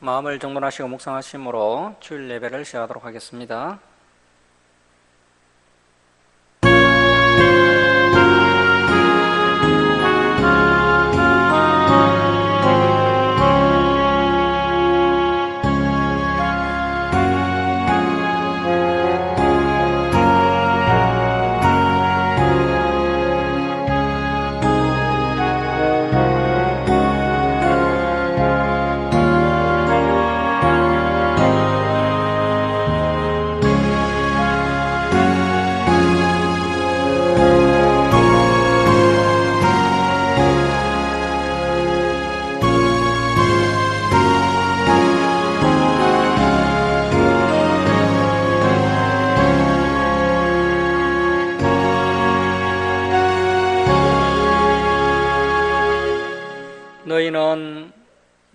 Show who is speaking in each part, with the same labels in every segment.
Speaker 1: 마음을 정돈하시고 묵상하심으로 주일 예배를 시작하도록 하겠습니다. 너희는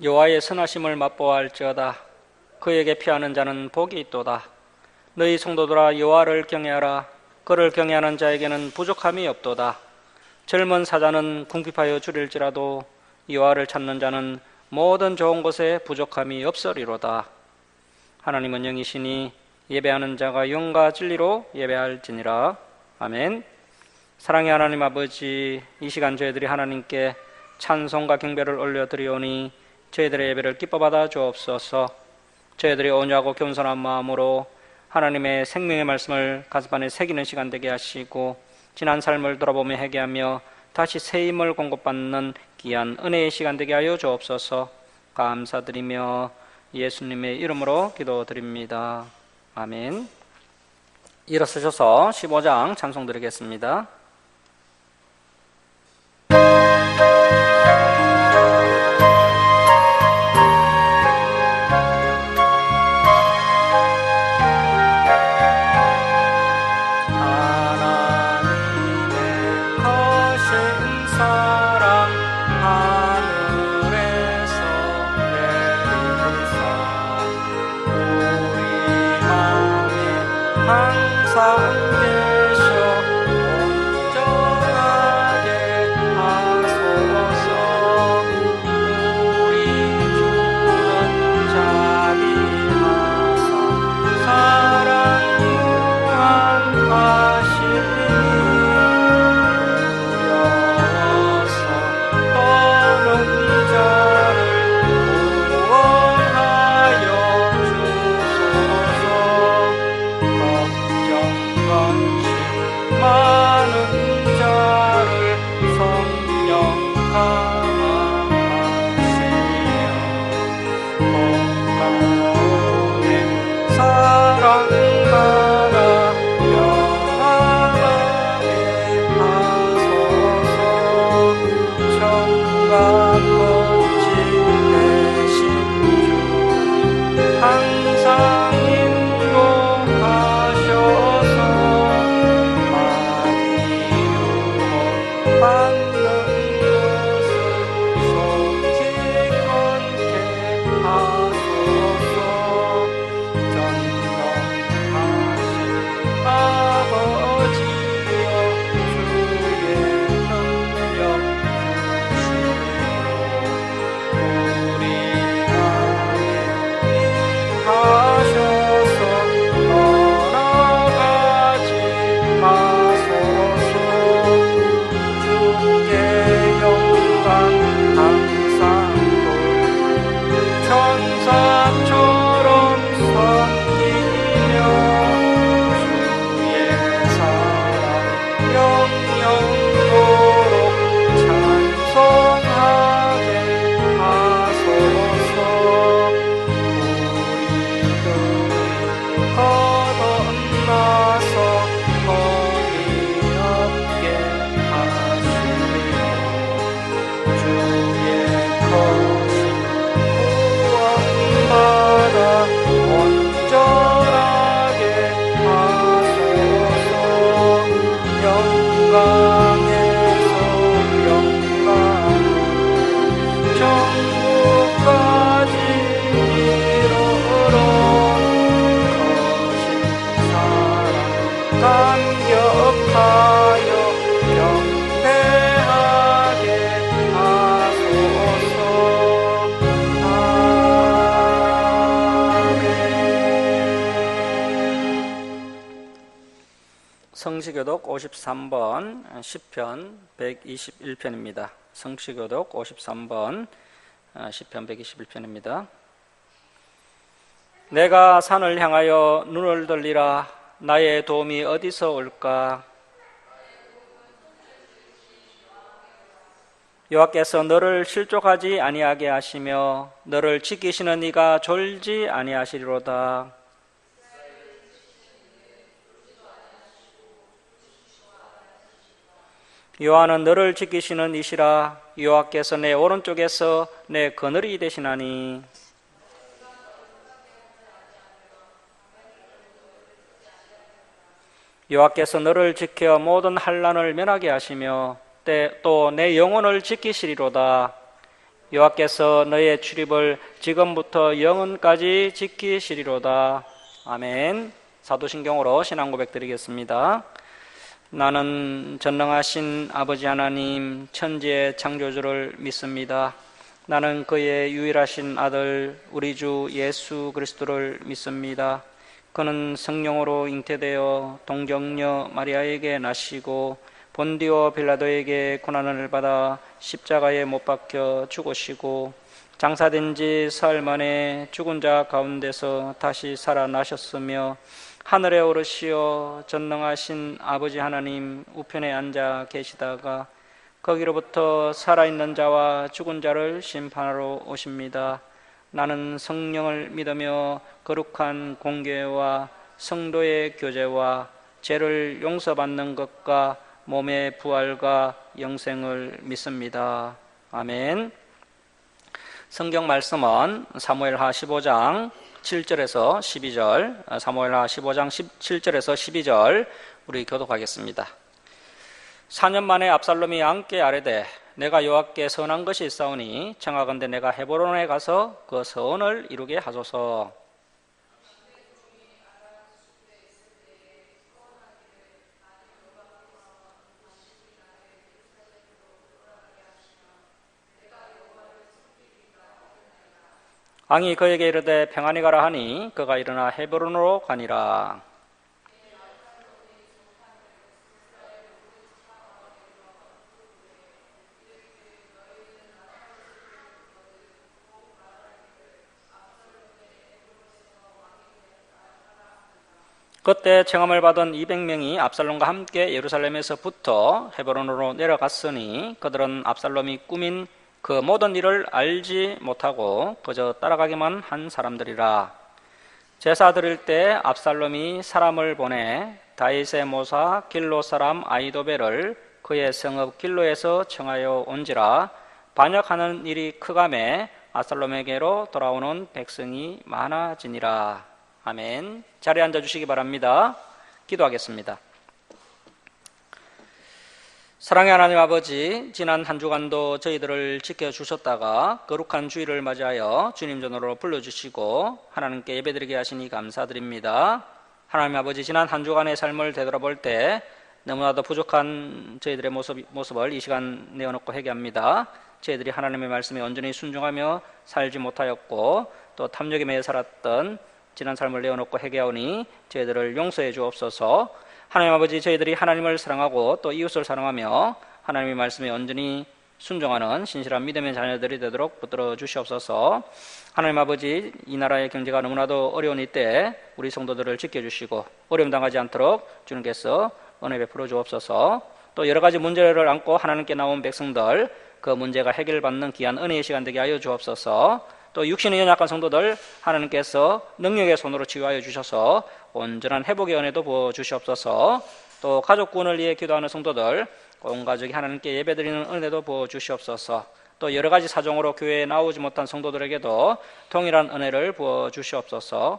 Speaker 1: 여호와의 선하심을 맛보아할지어다. 그에게 피하는 자는 복이 있도다. 너희 성도들아, 여호와를 경외하라. 그를 경외하는 자에게는 부족함이 없도다. 젊은 사자는 궁핍하여 줄일지라도 여호와를 찾는 자는 모든 좋은 것에 부족함이 없으리로다. 하나님은 영이시니 예배하는 자가 영과 진리로 예배할지니라. 아멘. 사랑의 하나님 아버지, 이 시간 저희들이 하나님께 찬송과 경배를 올려드리오니 저희들의 예배를 기뻐 받아 주옵소서. 저희들이 온유하고 겸손한 마음으로 하나님의 생명의 말씀을 가슴안에 새기는 시간 되게 하시고, 지난 삶을 돌아보며 회개하며 다시 새 힘을 공급받는 귀한 은혜의 시간 되게 하여 주옵소서. 감사드리며 예수님의 이름으로 기도드립니다. 아멘. 일어서셔서 15장 찬송 드리겠습니다. 주의 것이 구원받 성시교독 53번 시편 121편입니다. 성시교독 53번 시편 121편입니다. 내가 산을 향하여 눈을 돌리라. 나의 도움이 어디서 올까? 여호와께서 너를 실족하지 아니하게 하시며 너를 지키시는 이가 졸지 아니하시리로다. 여호와는 너를 지키시는 이시라. 여호와께서 내 오른쪽에서 내 그늘이 되시나니 여호와께서 너를 지켜 모든 환난을 면하게 하시며 또 내 영혼을 지키시리로다. 여호와께서 너의 출입을 지금부터 영원까지 지키시리로다. 아멘. 사도신경으로 신앙 고백 드리겠습니다. 나는 전능하신 아버지 하나님 천지의 창조주를 믿습니다. 나는 그의 유일하신 아들 우리 주 예수 그리스도를 믿습니다. 그는 성령으로 잉태되어 동정녀 마리아에게 나시고 본디오 빌라도에게 고난을 받아 십자가에 못 박혀 죽으시고 장사된 지 사흘 만에 죽은 자 가운데서 다시 살아나셨으며 하늘에 오르시어 전능하신 아버지 하나님 우편에 앉아 계시다가 거기로부터 살아있는 자와 죽은 자를 심판하러 오십니다. 나는 성령을 믿으며 거룩한 공교회와 성도의 교제와 죄를 용서받는 것과 몸의 부활과 영생을 믿습니다. 아멘. 성경 말씀은 사무엘하 15장 7절에서 12절, 사무엘하 15장 7절에서 12절 우리 교독하겠습니다. 4년 만에 압살롬이 왕께 아뢰되 내가 여호와께 선한 것이 있사오니 청하건대 내가 헤브론에 가서 그 서원을 이루게 하소서. 왕이 그에게 이르되 평안히 가라 하니 그가 일어나 헤브론으로 가니라. 그때 청함을 받은 200명이 압살롬과 함께 예루살렘에서부터 헤브론으로 내려갔으니 그들은 압살롬이 꾸민 그 모든 일을 알지 못하고 그저 따라가기만 한 사람들이라. 제사 드릴 때 압살롬이 사람을 보내 다윗의 모사 길로 사람 아히도벨을 그의 성읍 길로에서 청하여 온지라. 반역하는 일이 크가매 압살롬에게로 돌아오는 백성이 많아지니라. 아멘. 자리에 앉아주시기 바랍니다. 기도하겠습니다. 사랑의 하나님 아버지, 지난 한 주간도 저희들을 지켜주셨다가 거룩한 주일을 맞이하여 주님 전으로 불러주시고 하나님께 예배드리게 하시니 감사드립니다. 하나님 아버지, 지난 한 주간의 삶을 되돌아볼 때 너무나도 부족한 저희들의 모습을 이 시간 내어놓고 회개합니다. 저희들이 하나님의 말씀에 온전히 순종하며 살지 못하였고 또 탐욕에 매여 살았던 지난 삶을 내어놓고 회개하오니 저희들을 용서해 주옵소서. 하나님 아버지, 저희들이 하나님을 사랑하고 또 이웃을 사랑하며 하나님의 말씀에 온전히 순종하는 신실한 믿음의 자녀들이 되도록 붙들어 주시옵소서. 하나님 아버지, 이 나라의 경제가 너무나도 어려운 이때 우리 성도들을 지켜주시고 어려움 당하지 않도록 주님께서 은혜 베풀어 주옵소서. 또 여러 가지 문제를 안고 하나님께 나온 백성들, 그 문제가 해결받는 귀한 은혜의 시간 되게 하여 주옵소서. 또 육신의 연약한 성도들 하나님께서 능력의 손으로 치유하여 주셔서 온전한 회복의 은혜도 부어 주시옵소서. 또 가족 구원을 위해 기도하는 성도들 온 가족이 하나님께 예배드리는 은혜도 부어 주시옵소서. 또 여러 가지 사정으로 교회에 나오지 못한 성도들에게도 동일한 은혜를 부어 주시옵소서.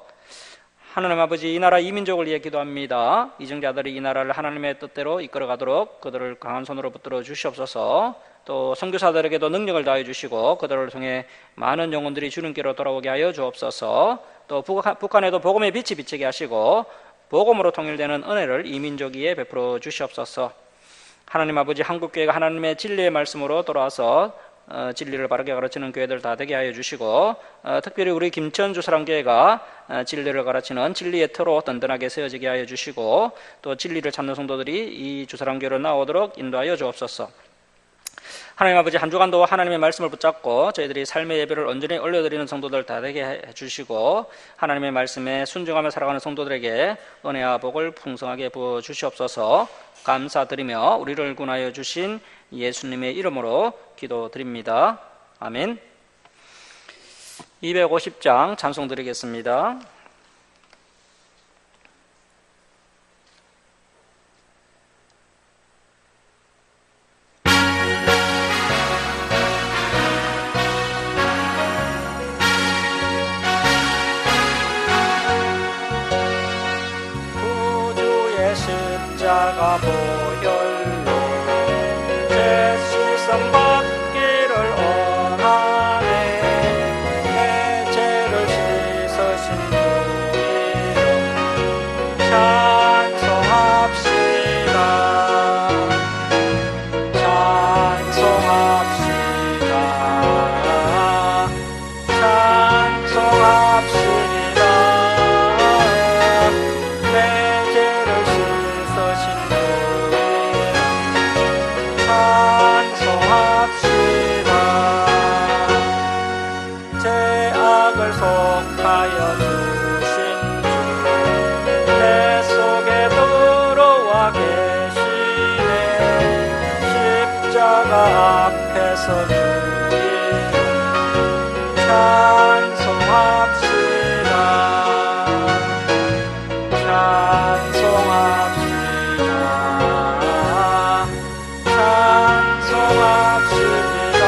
Speaker 1: 하나님 아버지, 이 나라 이민족을 위해 기도합니다. 이정자들이 이 나라를 하나님의 뜻대로 이끌어가도록 그들을 강한 손으로 붙들어 주시옵소서. 또 선교사들에게도 능력을 다해 주시고 그들을 통해 많은 영혼들이 주님께로 돌아오게 하여 주옵소서. 또 북한에도 복음의 빛이 비치게 하시고 복음으로 통일되는 은혜를 이 민족 위에 베풀어 주시옵소서. 하나님 아버지, 한국교회가 하나님의 진리의 말씀으로 돌아와서 진리를 바르게 가르치는 교회들 다 되게 하여 주시고, 특별히 우리 김천 주사랑교회가 진리를 가르치는 진리의 터로 든든하게 세워지게 하여 주시고, 또 진리를 찾는 성도들이 이 주사랑교회로 나오도록 인도하여 주옵소서. 하나님 아버지, 한 주간도 하나님의 말씀을 붙잡고 저희들이 삶의 예배를 온전히 올려드리는 성도들 다 되게 해주시고, 하나님의 말씀에 순종하며 살아가는 성도들에게 은혜와 복을 풍성하게 부어주시옵소서. 감사드리며 우리를 구원하여 주신 예수님의 이름으로 기도드립니다. 아멘. 250장 찬송 드리겠습니다. 십자가 보혈로 제 시선 받기를 원하네. 내 죄를 씻으신 주 이름 찬송합시다. 찬송합시다. 찬송합시다. 내 죄를 찬송합시다. 죄악을 속하여 주신 주 내 속에 들어와 계시네. 십자가 앞에서 주 이름 찬송합시다. 찬송합시다. 찬송합시다.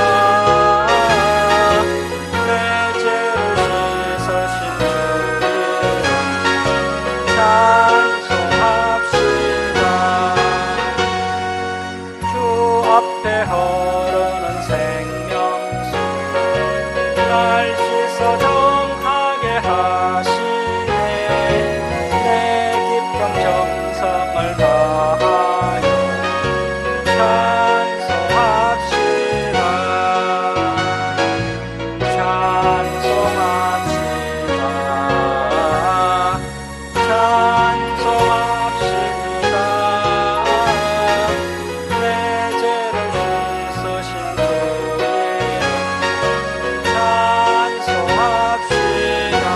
Speaker 1: 내 죄를 씻으신 주 이름 찬송합시다. 주 앞에 흐르는 생명수 날 씻어 정하게 하시네. 내 깊은 정성을 다하여 찬송합시다. 찬송합시다. 찬송합시다. 내 죄를 씻으신 주 이름 찬송합시다.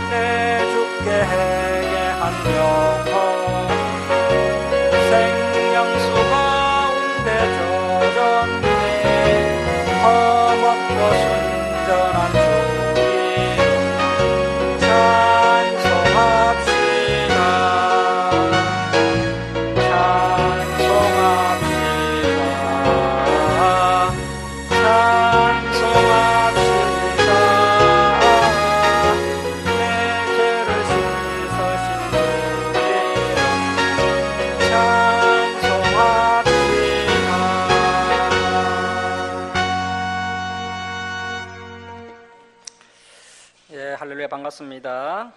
Speaker 1: 내 주께 회개한 영혼 생명수 가운데 젖었네. 험없고 순전한 주 이름 찬송합시다. 찬송합시다. 찬송합시다. 내 죄를 씻으신 주 이름 찬송합시다. 예, 할렐루야, 반갑습니다.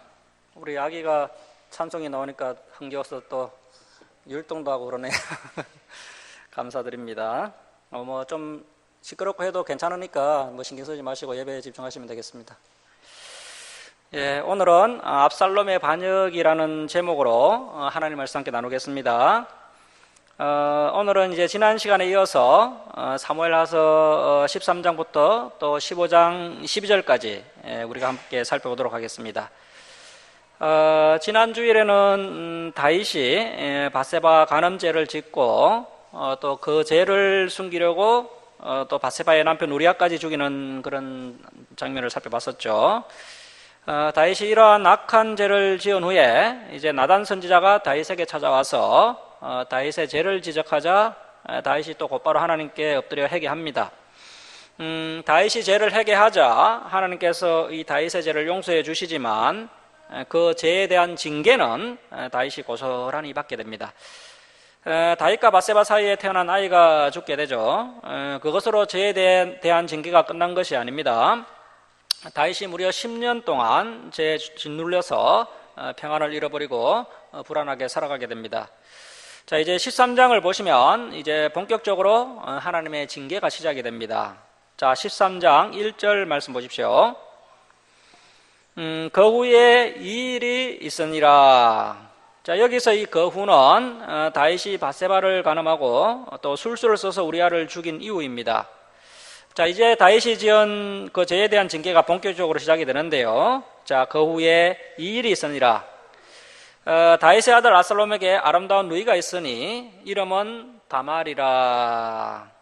Speaker 1: 우리 아기가 찬송이 나오니까 흥겨워서 또 율동도 하고 그러네요. 감사드립니다. 뭐 좀 시끄럽고 해도 괜찮으니까 뭐 신경 쓰지 마시고 예배에 집중하시면 되겠습니다. 예, 오늘은 압살롬의 반역이라는 제목으로 하나님 말씀 함께 나누겠습니다. 오늘은 이제 지난 시간에 이어서 사무엘하서 13장부터 또 15장 12절까지 우리가 함께 살펴보도록 하겠습니다. 지난 주일에는 다윗이 바세바 간음죄를 짓고 또 그 죄를 숨기려고 또 바세바의 남편 우리아까지 죽이는 그런 장면을 살펴봤었죠. 다윗이 이러한 악한 죄를 지은 후에 이제 나단 선지자가 다윗에게 찾아와서 다윗의 죄를 지적하자 다윗이 또 곧바로 하나님께 엎드려 회개합니다. 다윗이 죄를 회개하자 하나님께서 이 다윗의 죄를 용서해 주시지만 그 죄에 대한 징계는 다윗이 고스란히 받게 됩니다. 다윗과 바세바 사이에 태어난 아이가 죽게 되죠. 그것으로 죄에 대한 징계가 끝난 것이 아닙니다. 다윗이 무려 10년 동안 죄에 짓눌려서 평안을 잃어버리고 불안하게 살아가게 됩니다. 자, 이제 13장을 보시면 이제 본격적으로 하나님의 징계가 시작이 됩니다. 자, 13장 1절 말씀 보십시오. 그 후에 이 일이 있으니라. 자, 여기서 이 그 후는 다윗이 밧세바를 간음하고 또 술수를 써서 우리아를 죽인 이후입니다. 자, 이제 다윗이 지은 그 죄에 대한 징계가 본격적으로 시작이 되는데요. 자, 그 후에 이 일이 있으니라. 다윗의 아들 압살롬에게 아름다운 누이가 있으니 이름은 다말이라.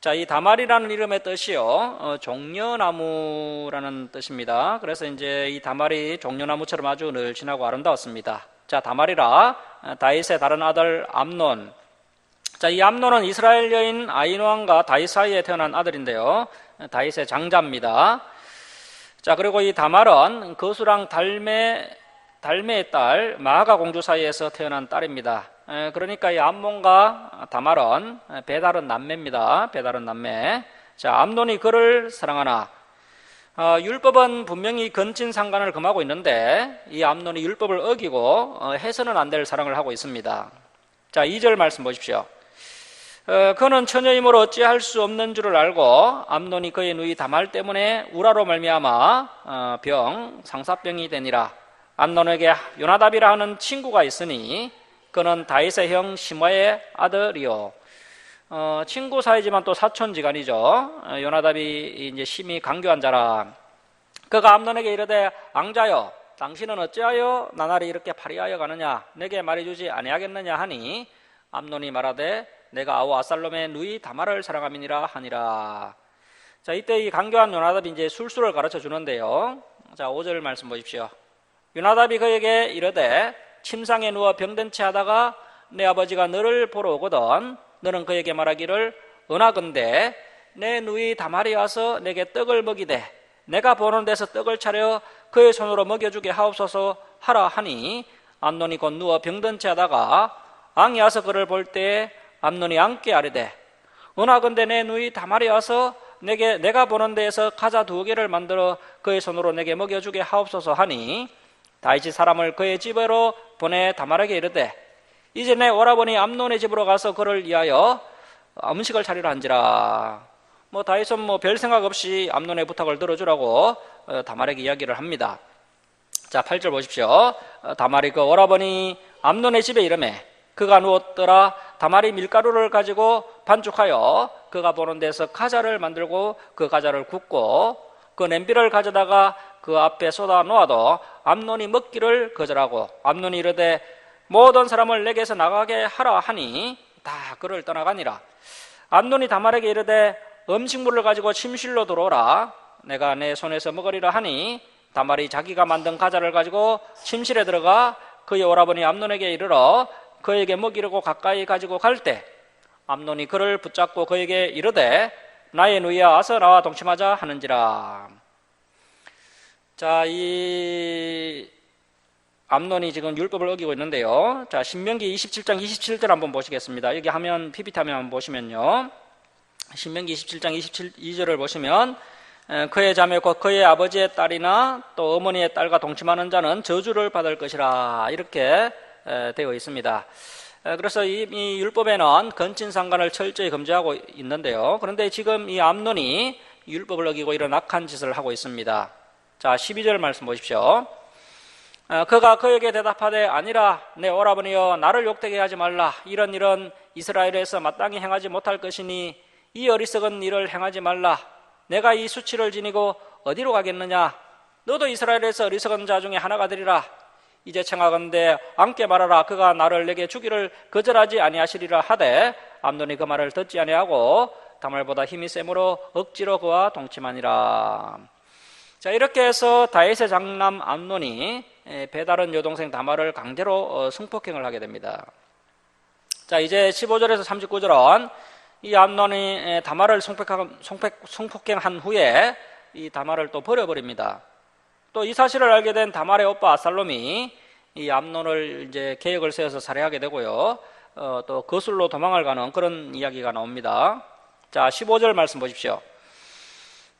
Speaker 1: 자, 이 다말이라는 이름의 뜻이요, 종려나무라는 뜻입니다. 그래서 이제 이 다말이 종려나무처럼 아주 늘씬하고 아름다웠습니다. 자, 다말이라. 다윗의 다른 아들 암논. 자, 이 암논은 이스라엘 여인 아히노함과 다윗 사이에 태어난 아들인데요. 다윗의 장자입니다. 자, 그리고 이 다말은 거수랑 달메의 딸 마아가 공주 사이에서 태어난 딸입니다. 그러니까 이 암논과 다말은 배다른 남매입니다. 배다른 남매. 자, 암논이 그를 사랑하나. 율법은 분명히 근친상간을 금하고 있는데 이 암논이 율법을 어기고 해서는 안 될 사랑을 하고 있습니다. 자, 2절 말씀 보십시오. 그는 처녀이므로 어찌할 수 없는 줄을 알고 암논이 그의 누이 다말 때문에 우라로 말미암아 상사병이 되니라. 암논에게 요나답이라 하는 친구가 있으니 그는 다윗의 형 시므아의 아들이요. 친구 사이지만 또 사촌지간이죠. 요나답이 이제 심히 강교한 자라. 그가 암논에게 이르되 앙자여, 당신은 어찌하여 나날이 이렇게 파리하여 가느냐? 내게 말해주지 아니하겠느냐 하니 암논이 말하되 내가 아우 압살롬의 누이 다말을 사랑함이니라 하니라. 자, 이때 이 강교한 요나답이 이제 술수를 가르쳐 주는데요. 자, 5절 말씀 보십시오. 요나답이 그에게 이르되 침상에 누워 병든 채 하다가 내 아버지가 너를 보러 오거든 너는 그에게 말하기를 은하건대 내 누이 다말이 와서 내게 떡을 먹이되 내가 보는 데서 떡을 차려 그의 손으로 먹여주게 하옵소서 하라 하니 암논이 곧 누워 병든 채 하다가 앙이 와서 그를 볼 때에 암논이 앙께 아뢰되 은하건대 내 누이 다말이 와서 내가 보는 데에서 가자 2개를 만들어 그의 손으로 내게 먹여주게 하옵소서 하니 다윗이 사람을 그의 집으로 보내 다말에게 이르되 이제 내 오라버니 암논의 집으로 가서 그를 위하여 음식을 차리라 한지라. 다윗은 별 생각 없이 암논의 부탁을 들어주라고 다말에게 이야기를 합니다. 자, 8절 보십시오. 다말이 그 오라버니 암논의 집에 이르매 그가 누웠더라. 다말이 밀가루를 가지고 반죽하여 그가 보는 데서 가자를 만들고 그 가자를 굽고 그 냄비를 가져다가 그 앞에 쏟아 놓아도 암논이 먹기를 거절하고 암논이 이르되 모든 사람을 내게서 나가게 하라 하니 다 그를 떠나가니라. 암논이 다말에게 이르되 음식물을 가지고 침실로 들어오라. 내가 내 손에서 먹으리라 하니 다말이 자기가 만든 가자를 가지고 침실에 들어가 그의 오라버니 암논에게 이르러 그에게 먹이려고 가까이 가지고 갈 때 암논이 그를 붙잡고 그에게 이르되 나의 누이야 어서 나와 동침하자 하는지라. 자, 이 암논이 지금 율법을 어기고 있는데요. 자, 신명기 27장 27절 한번 보시겠습니다. 여기 화면 PPT 화면 한번 보시면요. 신명기 27장 22절을 보시면 그의 자매 곧 그의 아버지의 딸이나 또 어머니의 딸과 동침하는 자는 저주를 받을 것이라 이렇게 되어 있습니다. 그래서 이 율법에는 근친상간을 철저히 금지하고 있는데요. 그런데 지금 이 암논이 율법을 어기고 이런 악한 짓을 하고 있습니다. 자, 12절 말씀 보십시오. 그가 그에게 대답하되 아니라 내 오라버니여 나를 욕되게 하지 말라. 이런 이스라엘에서 마땅히 행하지 못할 것이니 이 어리석은 일을 행하지 말라. 내가 이 수치를 지니고 어디로 가겠느냐? 너도 이스라엘에서 어리석은 자 중에 하나가 되리라. 이제 청하건대 함께 말하라. 그가 나를 내게 주기를 거절하지 아니하시리라 하되 암논이 그 말을 듣지 아니하고 다말보다 힘이 세므로 억지로 그와 동침하니라. 자, 이렇게 해서 다윗의 장남 암논이 배다른 여동생 다말을 강제로 성폭행을 하게 됩니다. 자, 이제 15절에서 39절은 이 암논이 다말을 성폭행한 후에 이 다말을 또 버려버립니다. 또 이 사실을 알게 된 다말의 오빠 압살롬이 이 암논을 이제 계획을 세워서 살해하게 되고요. 또 거슬로 도망을 가는 그런 이야기가 나옵니다. 자, 15절 말씀 보십시오.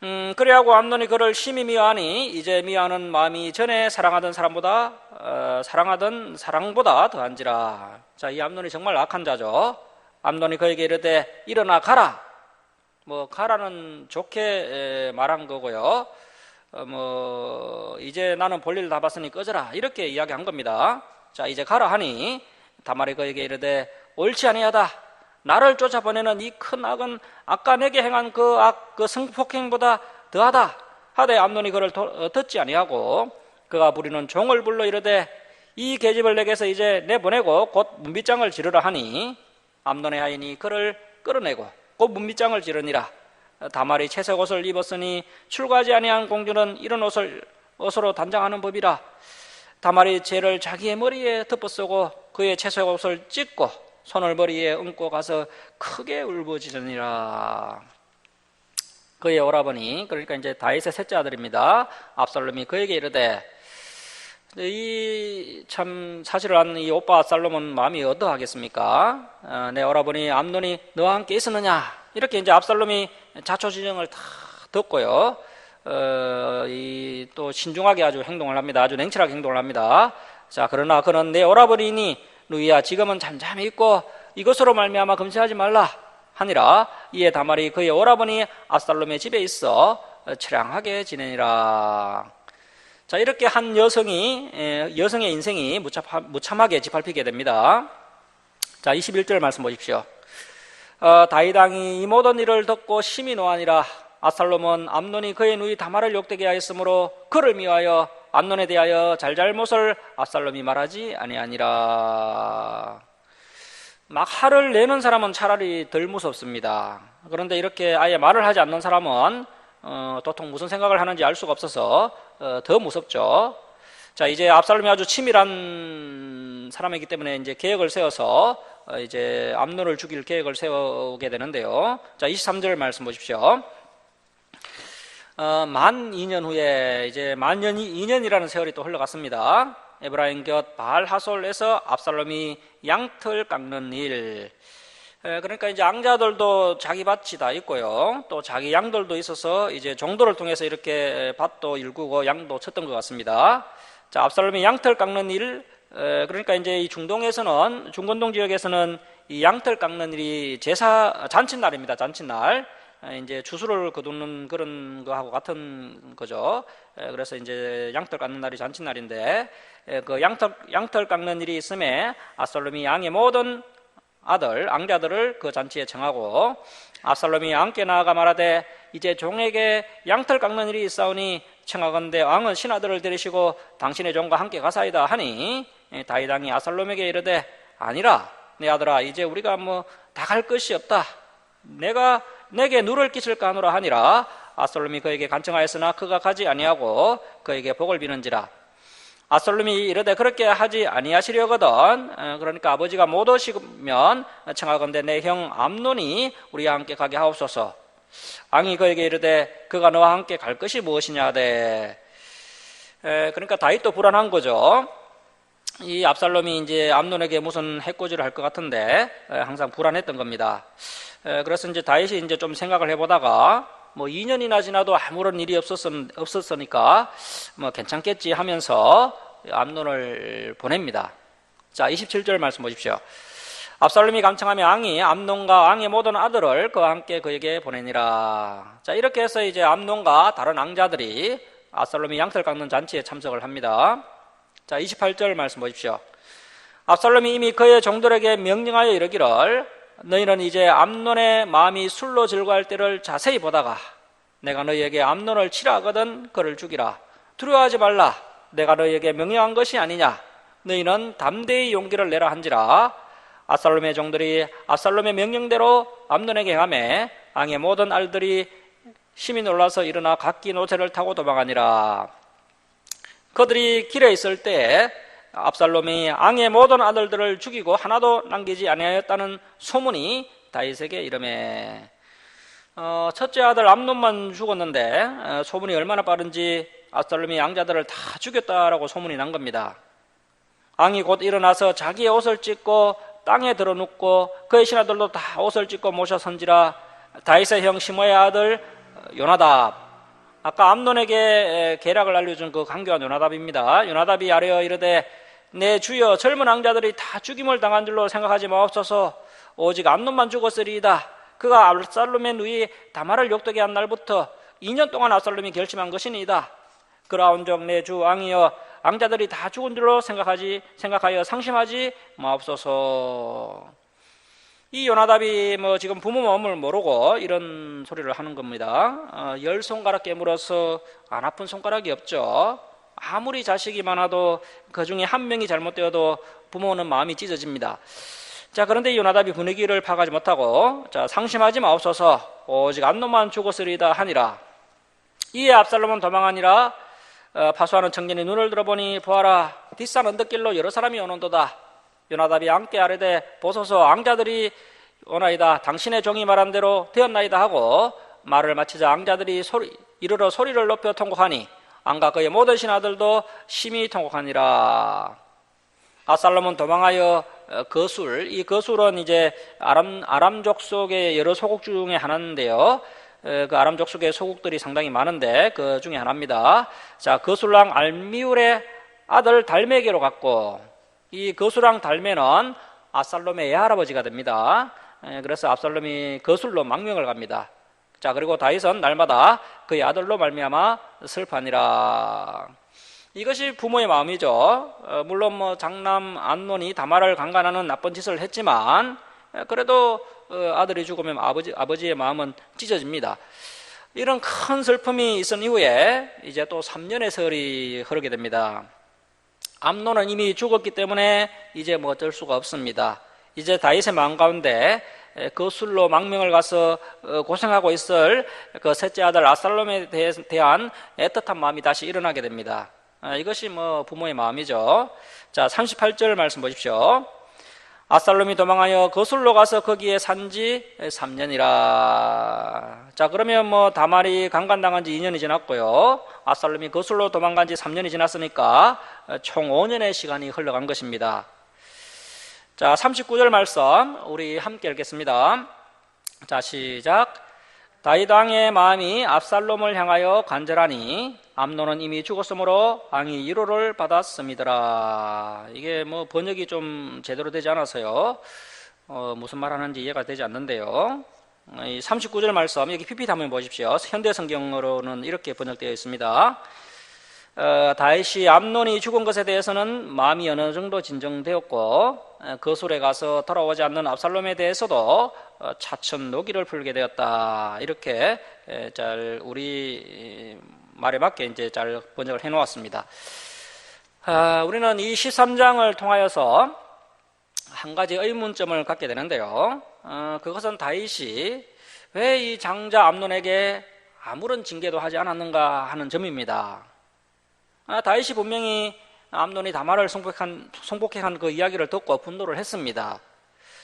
Speaker 1: 그래하고 암논이 그를 심히 미워하니 이제 미워하는 마음이 전에 사랑하던 사랑보다 더한지라. 자, 이 암논이 정말 악한 자죠. 암논이 그에게 이르되 일어나 가라. 뭐 가라는 좋게 말한 거고요. 이제 나는 볼일 다 봤으니 꺼져라 이렇게 이야기한 겁니다. 자, 이제 가라 하니 다말이 그에게 이르되 옳지 아니하다. 나를 쫓아보내는 이 큰 악은 아까 내게 행한 그 성폭행보다 더하다 하되 암논이 그를 듣지 아니하고 그가 부리는 종을 불러 이르되 이 계집을 내게서 이제 내보내고 곧 문빗장을 지르라 하니 암논의 하인이 그를 끌어내고 곧 문빗장을 지르니라. 다말이 채색 옷을 입었으니 출가하지 아니한 공주는 이런 옷으로 단장하는 법이라. 다말이 죄를 자기의 머리에 덮어쓰고 그의 채색 옷을 찢고 손을 머리에 얹고 가서 크게 울부짖으니라. 그의 오라버니, 그러니까 이제 다윗의 셋째 아들입니다. 압살롬이 그에게 이르되, 이 참 사실을 아는 이 오빠 압살롬은 마음이 어떠하겠습니까? 내 오라버니 암논이 너와 함께 있었느냐? 이렇게 이제 압살롬이 자초지정을 다 듣고요. 또 신중하게 아주 행동을 합니다. 아주 냉철하게 행동을 합니다. 자, 그러나 그는 내 오라버니니 누이야 지금은 잠잠히 있고 이것으로 말미암아 금세하지 말라 하니라. 이에 다말이 그의 오라버니 압살롬의 집에 있어 처량하게 지내니라. 자, 이렇게 한 여성의 인생이 무참하게 짓밟히게 됩니다. 자, 21절 말씀 보십시오. 다윗 왕이 이 모든 일을 듣고 심히 노하니라. 압살롬은 암논이 그의 누이 다말을 욕되게 하였으므로 그를 미워하여 암논에 대하여 잘잘못을 압살롬이 말하지 아니하니라. 막 화를 내는 사람은 차라리 덜 무섭습니다. 그런데 이렇게 아예 말을 하지 않는 사람은 도통 무슨 생각을 하는지 알 수가 없어서 더 무섭죠. 자, 이제 압살롬이 아주 치밀한 사람이기 때문에 이제 계획을 세워서 이제 암논을 죽일 계획을 세우게 되는데요. 자, 23절 말씀 보십시오. 만 2년 후에 이제 만 2년이라는 세월이 또 흘러갔습니다. 에브라임 곁 바알 하솔에서 압살롬이 양털 깎는 일. 그러니까 이제 앙자들도 자기 밭이 다 있고요. 또 자기 양들도 있어서 이제 종도를 통해서 이렇게 밭도 일구고 양도 쳤던 것 같습니다. 자, 압살롬이 양털 깎는 일. 그러니까 이제 이 중건동 지역에서는 이 양털 깎는 일이 잔칫날입니다. 잔칫날. 이제 주수를 거두는 그런 거하고 같은 거죠. 그래서 이제 양털 깎는 날이 잔칫날인데, 그 양털 깎는 일이 있음에 압살롬이 왕의 모든 앙자들을 그 잔치에 청하고, 압살롬이 왕께 나아가 말하되 이제 종에게 양털 깎는 일이 있사오니 청하건대 왕은 신하들을 데리시고 당신의 종과 함께 가사이다 하니, 다윗 왕이 압살롬에게 이르되 아니라 내 아들아, 이제 우리가 다 갈 것이 없다. 내게 누를 끼칠까 하노라 하니라. 압살롬이 그에게 간청하였으나 그가 가지 아니하고 그에게 복을 비는지라. 압살롬이 이르되 그렇게 하지 아니하시려거든. 그러니까 아버지가 못 오시면 청하건대 내 형 암논이 우리와 함께 가게 하옵소서. 왕이 그에게 이르되 그가 너와 함께 갈 것이 무엇이냐 하되. 그러니까 다윗도 불안한 거죠. 이 압살롬이 이제 암논에게 무슨 해코지를 할 것 같은데 항상 불안했던 겁니다. 그래서 이제 다윗이 이제 좀 생각을 해보다가 2년이나 지나도 아무런 일이 없었으니까 괜찮겠지 하면서 암논을 보냅니다. 자, 27절 말씀 보십시오. 압살롬이 간청하며 왕이 암논과 왕의 모든 아들을 그와 함께 그에게 보내니라. 자, 이렇게 해서 이제 암논과 다른 앙자들이 압살롬이 양털 깎는 잔치에 참석을 합니다. 자, 28절 말씀 보십시오. 압살롬이 이미 그의 종들에게 명령하여 이르기를 너희는 이제 암논의 마음이 술로 즐거할 때를 자세히 보다가 내가 너희에게 암논을 치라 하거든 그를 죽이라. 두려워하지 말라. 내가 너희에게 명령한 것이 아니냐. 너희는 담대히 용기를 내라 한지라. 압살롬의 종들이 압살롬의 명령대로 암논에게 행하매 왕의 모든 알들이 심히 놀라서 일어나 각기 노새를 타고 도망하니라. 그들이 길에 있을 때 압살롬이 왕의 모든 아들들을 죽이고 하나도 남기지 아니하였다는 소문이 다윗에게 이르매. 첫째 아들 암논만 죽었는데 소문이 얼마나 빠른지 압살롬이 양자들을 다 죽였다라고 소문이 난 겁니다. 왕이 곧 일어나서 자기의 옷을 찢고 땅에 들어 눕고 그의 신하들도 다 옷을 찢고 모셔 선지라. 다윗의 형 시므의 아들 요나답 아까 암논에게 계략을 알려준 그 강교한 요나답입니다. 요나답이 아뢰어 이르되 내 주여 젊은 왕자들이 다 죽임을 당한 줄로 생각하지 마옵소서. 오직 암논만 죽었으리이다. 그가 압살롬의 누이 다말을 욕되게 한 날부터 2년 동안 압살롬이 결심한 것이니이다. 그라온즉 내 주 왕이여 왕자들이 다 죽은 줄로 생각하여 상심하지 마옵소서. 이 요나답이 지금 부모 마음을 모르고 이런 소리를 하는 겁니다. 10손가락 깨물어서 안 아픈 손가락이 없죠. 아무리 자식이 많아도 그 중에 한 명이 잘못되어도 부모는 마음이 찢어집니다. 자, 그런데 이 요나답이 분위기를 파악하지 못하고 자, 상심하지 마옵소서. 오직 암논만 죽었으리이다 하니라. 이에 압살롬은 도망하니라. 파수하는 청년이 눈을 들어보니 보아라 뒷산 언덕길로 여러 사람이 오는도다. 요나답이 왕께 아뢰되 보소서 왕자들이 오나이다. 당신의 종이 말한 대로 되었나이다 하고 말을 마치자 왕자들이 이르러 소리를 높여 통곡하니 왕과 그의 모든 신하들도 심히 통곡하니라. 압살롬은 도망하여 거술, 이 거술은 이제 아람 족속의 여러 소국 중에 하나인데요. 그 아람 족속의 소국들이 상당히 많은데 그 중에 하나입니다. 자, 거술왕 알미울의 아들 달메에게로 갔고, 이 거술왕 달메는 압살롬의 애할아버지가 됩니다. 그래서 압살롬이 거술로 망명을 갑니다. 자, 그리고 다윗은 날마다 그의 아들로 말미암아 슬퍼하니라. 이것이 부모의 마음이죠. 물론 장남 암논이 다말을 강간하는 나쁜 짓을 했지만 그래도 아들이 죽으면 아버지의 마음은 찢어집니다. 이런 큰 슬픔이 있은 이후에 이제 또 3년의 세월이 흐르게 됩니다. 암논은 이미 죽었기 때문에 이제 어쩔 수가 없습니다. 이제 다윗의 마음 가운데 거술로 망명을 가서 고생하고 있을 그 셋째 아들 압살롬에 대한 애틋한 마음이 다시 일어나게 됩니다. 이것이 부모의 마음이죠. 자, 38절 말씀 보십시오. 압살롬이 도망하여 거술로 가서 거기에 산지 3년이라. 자, 그러면 다말이 강간당한 지 2년이 지났고요. 압살롬이 거술로 도망간 지 3년이 지났으니까 총 5년의 시간이 흘러간 것입니다. 자, 39절 말씀 우리 함께 읽겠습니다. 자, 시작. 다윗 왕의 마음이 압살롬을 향하여 간절하니 암논은 이미 죽었으므로 왕이 위로를 받았음이더라. 이게 번역이 좀 제대로 되지 않아서요. 무슨 말 하는지 이해가 되지 않는데요. 이 39절 말씀 여기 PPT 한번 보십시오. 현대 성경으로는 이렇게 번역되어 있습니다. 다윗이 암논이 죽은 것에 대해서는 마음이 어느 정도 진정되었고 거술에 가서 돌아오지 않는 압살롬에 대해서도 차츰 노기를 풀게 되었다. 이렇게 잘 우리 말에 맞게 이제 잘 번역을 해놓았습니다. 우리는 이 13장을 통하여서 한 가지 의문점을 갖게 되는데요. 그것은 다윗이 왜 이 장자 암논에게 아무런 징계도 하지 않았는가 하는 점입니다. 다윗이 분명히 암논이 다말을 송복한 그 이야기를 듣고 분노를 했습니다.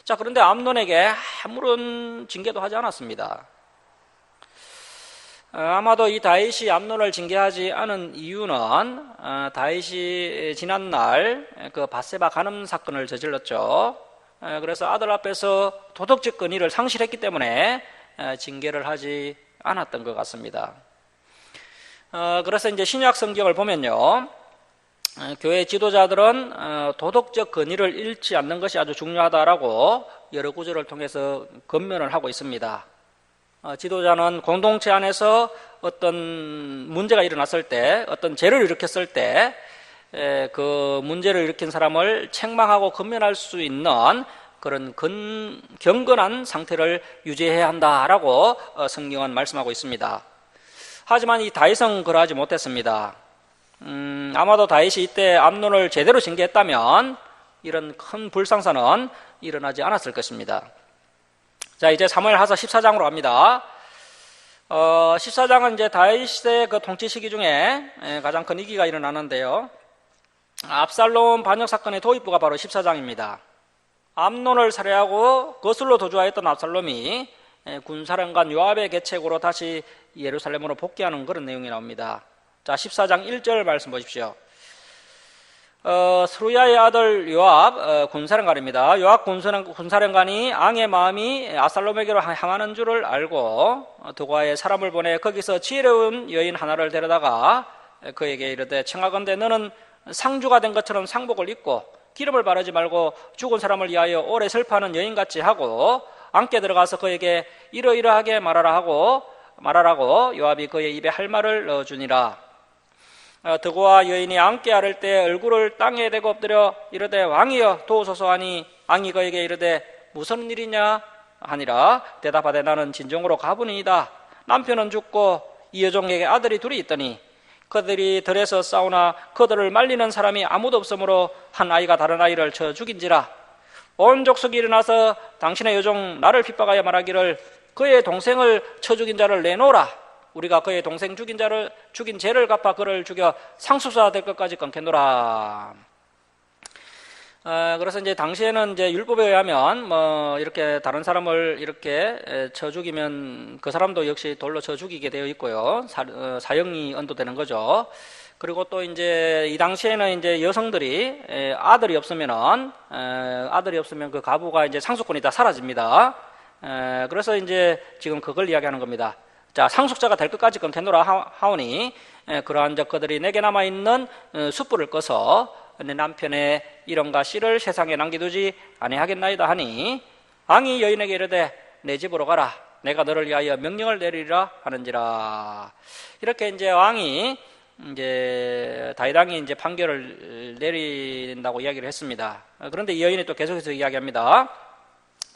Speaker 1: 자, 그런데 암논에게 아무런 징계도 하지 않았습니다. 아마도 이 다윗이 암논을 징계하지 않은 이유는 다윗이 지난날 그 밧세바 간음 사건을 저질렀죠. 그래서 아들 앞에서 도덕적 권위를 상실했기 때문에 징계를 하지 않았던 것 같습니다. 그래서 이제 신약 성경을 보면요, 교회 지도자들은 도덕적 권위를 잃지 않는 것이 아주 중요하다라고 여러 구절을 통해서 권면을 하고 있습니다. 지도자는 공동체 안에서 어떤 문제가 일어났을 때, 어떤 죄를 일으켰을 때 그 문제를 일으킨 사람을 책망하고 권면할 수 있는 그런 경건한 상태를 유지해야 한다라고 성경은 말씀하고 있습니다. 하지만 이 다윗은 그러하지 못했습니다. 아마도 다윗이 이때 암논을 제대로 징계했다면 이런 큰 불상사는 일어나지 않았을 것입니다. 자, 이제 사무엘하서 14장으로 갑니다. 14장은 이제 다윗의 그 통치 시기 중에 가장 큰 위기가 일어나는데요. 압살롬 반역 사건의 도입부가 바로 14장입니다. 암논을 살해하고 거슬로 도주하였던 압살롬이 군사령관 요압의 계책으로 다시 예루살렘으로 복귀하는 그런 내용이 나옵니다. 자, 14장 1절 말씀 보십시오. 스루야의 아들 요압 군사령관입니다. 요압 군사령관이 앙의 마음이 압살롬에게로 향하는 줄을 알고 드고아에 사람을 보내 거기서 지혜로운 여인 하나를 데려다가 그에게 이르되 청하건대 너는 상주가 된 것처럼 상복을 입고 기름을 바르지 말고 죽은 사람을 위하여 오래 슬퍼하는 여인같이 하고 안게 들어가서 그에게 이러이러하게 말하라고 요압이 그의 입에 할 말을 넣어주니라. 드고아 여인이 안게 아를 때 얼굴을 땅에 대고 엎드려 이르되 왕이여 도우소서 하니 왕이 그에게 이르되 무슨 일이냐 하니라. 대답하되 나는 진정으로 가문이다. 남편은 죽고 이 여종에게 아들이 둘이 있더니 그들이 들에서 싸우나 그들을 말리는 사람이 아무도 없으므로 한 아이가 다른 아이를 쳐 죽인지라. 온 족속이 일어나서 당신의 여종 나를 핍박하여 말하기를 그의 동생을 쳐 죽인 자를 내놓으라. 우리가 그의 동생 죽인 죄를 갚아 그를 죽여 상속자 될 것까지 끊겠노라. 그래서 이제 당시에는 이제 율법에 의하면 이렇게 다른 사람을 이렇게 쳐 죽이면 그 사람도 역시 돌로 쳐 죽이게 되어 있고요. 사형이 언도되는 거죠. 그리고 또 이제 이 당시에는 이제 여성들이 아들이 없으면 그 가부가 이제 상속권이 다 사라집니다. 그래서 이제 지금 그걸 이야기하는 겁니다. 자, 상속자가 될 것까지 끊겠노라 하오니 그러한 그들이 내게 남아있는 숯불을 꺼서 내 남편의 이름과 씨를 세상에 남겨두지 아니하겠나이다 하니 왕이 여인에게 이르되 내 집으로 가라. 내가 너를 위하여 명령을 내리리라 하는지라. 이렇게 이제 왕이 이제 다윗왕이 이제 판결을 내린다고 이야기를 했습니다. 그런데 이 여인이 또 계속해서 이야기합니다.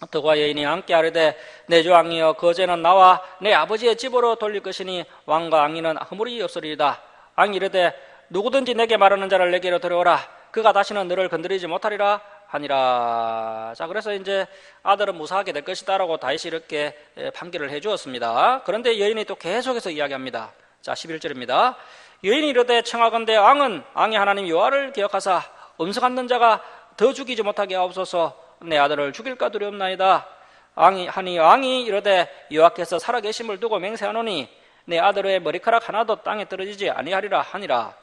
Speaker 1: 드고아 여인이 왕께 아뢰되 내 주 왕이여 그 죄는 나와 내 아버지의 집으로 돌릴 것이니 왕과 왕이는 허물이 없으리이다. 왕이 이르되 누구든지 내게 말하는 자를 내게로 들어오라. 그가 다시는 너를 건드리지 못하리라 하니라. 자, 그래서 이제 아들은 무사하게 될 것이다라고 다윗이 이렇게 판결을 해주었습니다. 그런데 여인이 또 계속해서 이야기합니다. 자, 11절입니다. 여인이 이르되 청하건대 왕의 하나님 여호와를 기억하사 음성 않는 자가 더 죽이지 못하게 하옵소서. 내 아들을 죽일까 두렵나이다. 왕이 이르되 여호와께서 살아계심을 두고 맹세하노니 내 아들의 머리카락 하나도 땅에 떨어지지 아니하리라 하니라.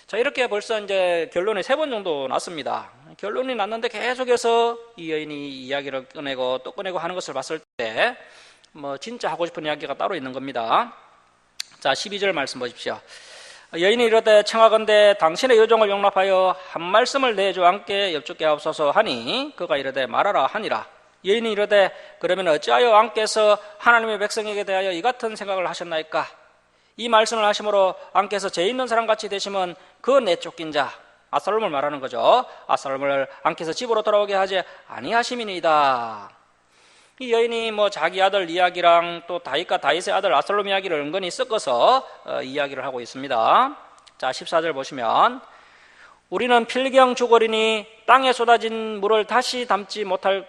Speaker 1: 자, 이렇게 벌써 이제 결론이 3번 정도 났습니다. 결론이 났는데 계속해서 이 여인이 이야기를 꺼내고 또 꺼내고 하는 것을 봤을 때 진짜 하고 싶은 이야기가 따로 있는 겁니다. 자, 12절 말씀 보십시오. 여인이 이르되 청하건대 당신의 여종을 용납하여 한 말씀을 내 주 왕께 여쭙게 하옵소서 하니 그가 이르되 말하라 하니라. 여인이 이르되 그러면 어찌하여 왕께서 하나님의 백성에게 대하여 이 같은 생각을 하셨나이까? 이 말씀을 하심으로 왕께서 죄 있는 사람같이 되시면 그 내쫓긴 자 압살롬을 말하는 거죠. 압살롬을 왕께서 집으로 돌아오게 하지 아니하심이니이다. 이 여인이 자기 아들 이야기랑 또 다윗과 다윗의 아들 압살롬 이야기를 은근히 섞어서 이야기를 하고 있습니다. 자, 14절 보시면 우리는 필경 죽으리니 땅에 쏟아진 물을 다시 담지 못한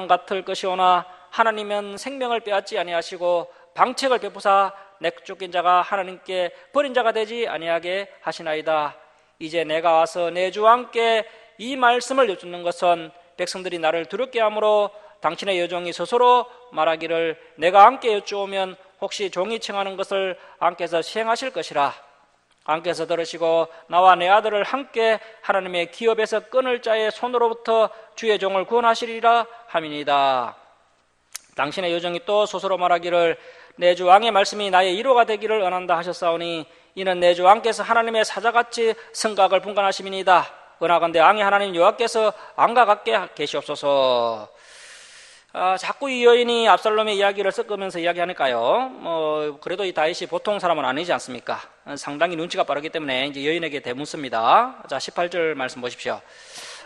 Speaker 1: 같을 것이오나 하나님은 생명을 빼앗지 아니하시고 방책을 베푸사 내쫓긴 자가 하나님께 버린 자가 되지 아니하게 하시나이다. 이제 내가 와서 내 주 왕께 이 말씀을 여쭙는 것은 백성들이 나를 두렵게 하므로 당신의 여종이 스스로 말하기를 내가 왕께 여쭈오면 혹시 종이 청하는 것을 왕께서 시행하실 것이라. 왕께서 들으시고 나와 내 아들을 함께 하나님의 기업에서 끊을 자의 손으로부터 주의 종을 구원하시리라 함이니이다. 당신의 여종이 또 스스로 말하기를 내 주 왕의 말씀이 나의 위로가 되기를 원한다 하셨사오니 이는 내 주 왕께서 하나님의 사자같이 성각을 분간하심이니이다. 원하건대 왕의 하나님 여호와께서 왕과 같게 계시옵소서. 자꾸 이 여인이 압살롬의 이야기를 섞으면서 이야기하니까요. 그래도 이 다윗이 보통 사람은 아니지 않습니까? 상당히 눈치가 빠르기 때문에 이제 여인에게 대묻습니다. 자, 18절 말씀 보십시오.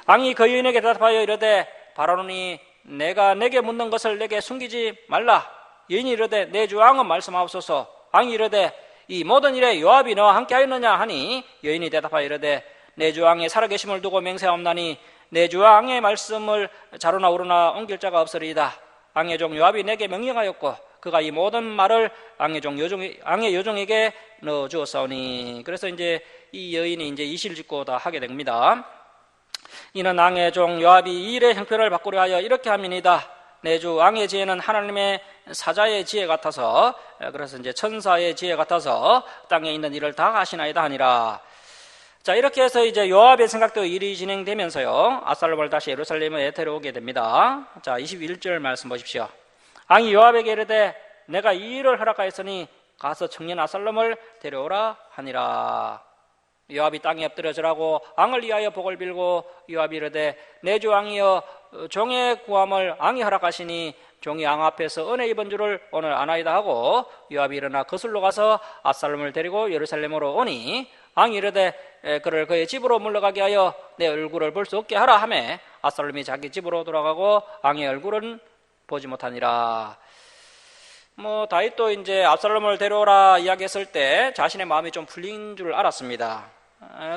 Speaker 1: 왕이 그 여인에게 대답하여 이르되 바라노니 내가 내게 묻는 것을 내게 숨기지 말라. 여인이 이르되 내 주 왕은 말씀하옵소서. 왕이 이르되 이 모든 일에 요압이 너와 함께하였느냐 하니 여인이 대답하여 이르되 내 주 왕의 살아계심을 두고 맹세하옵나니 내 주 왕의 말씀을 자로나 우로나 옮길 자가 없으리이다. 왕의 종 요압이 내게 명령하였고 그가 이 모든 말을 왕의 여종에게 넣어 주었사오니. 그래서 이제 이 여인이 이제 이실직고 다 하게 됩니다. 이는 왕의 종 요압이 이 일의 형편을 바꾸려 하여 이렇게 함이니이다. 내 주 왕의 지혜는 하나님의 사자의 지혜 같아서, 그래서 이제 천사의 지혜 같아서 땅에 있는 일을 다 하시나이다 하니라. 자, 이렇게 해서 이제 요압의 생각대로 일이 진행되면서요, 압살롬을 다시 예루살렘에 데려오게 됩니다. 자, 21절 말씀 보십시오. 왕이 요압에게 이르되 내가 이 일을 허락하였으니 가서 청년 압살롬을 데려오라 하니라. 요압이 땅에 엎드려져라고 왕을 위하여 복을 빌고 요압이 이르되 내 주 왕이여 종의 구함을 왕이 허락하시니 종이 왕 앞에서 은혜 입은 줄을 오늘 아나이다 하고 요압이 일어나 거슬로 가서 압살롬을 데리고 예루살렘으로 오니 왕이 이르되 그를 그의 집으로 물러가게 하여 내 얼굴을 볼 수 없게 하라 하매 압살롬이 자기 집으로 돌아가고 왕의 얼굴은 보지 못하니라. 다윗도 이제 압살롬을 데려오라 이야기했을 때 자신의 마음이 좀 풀린 줄 알았습니다.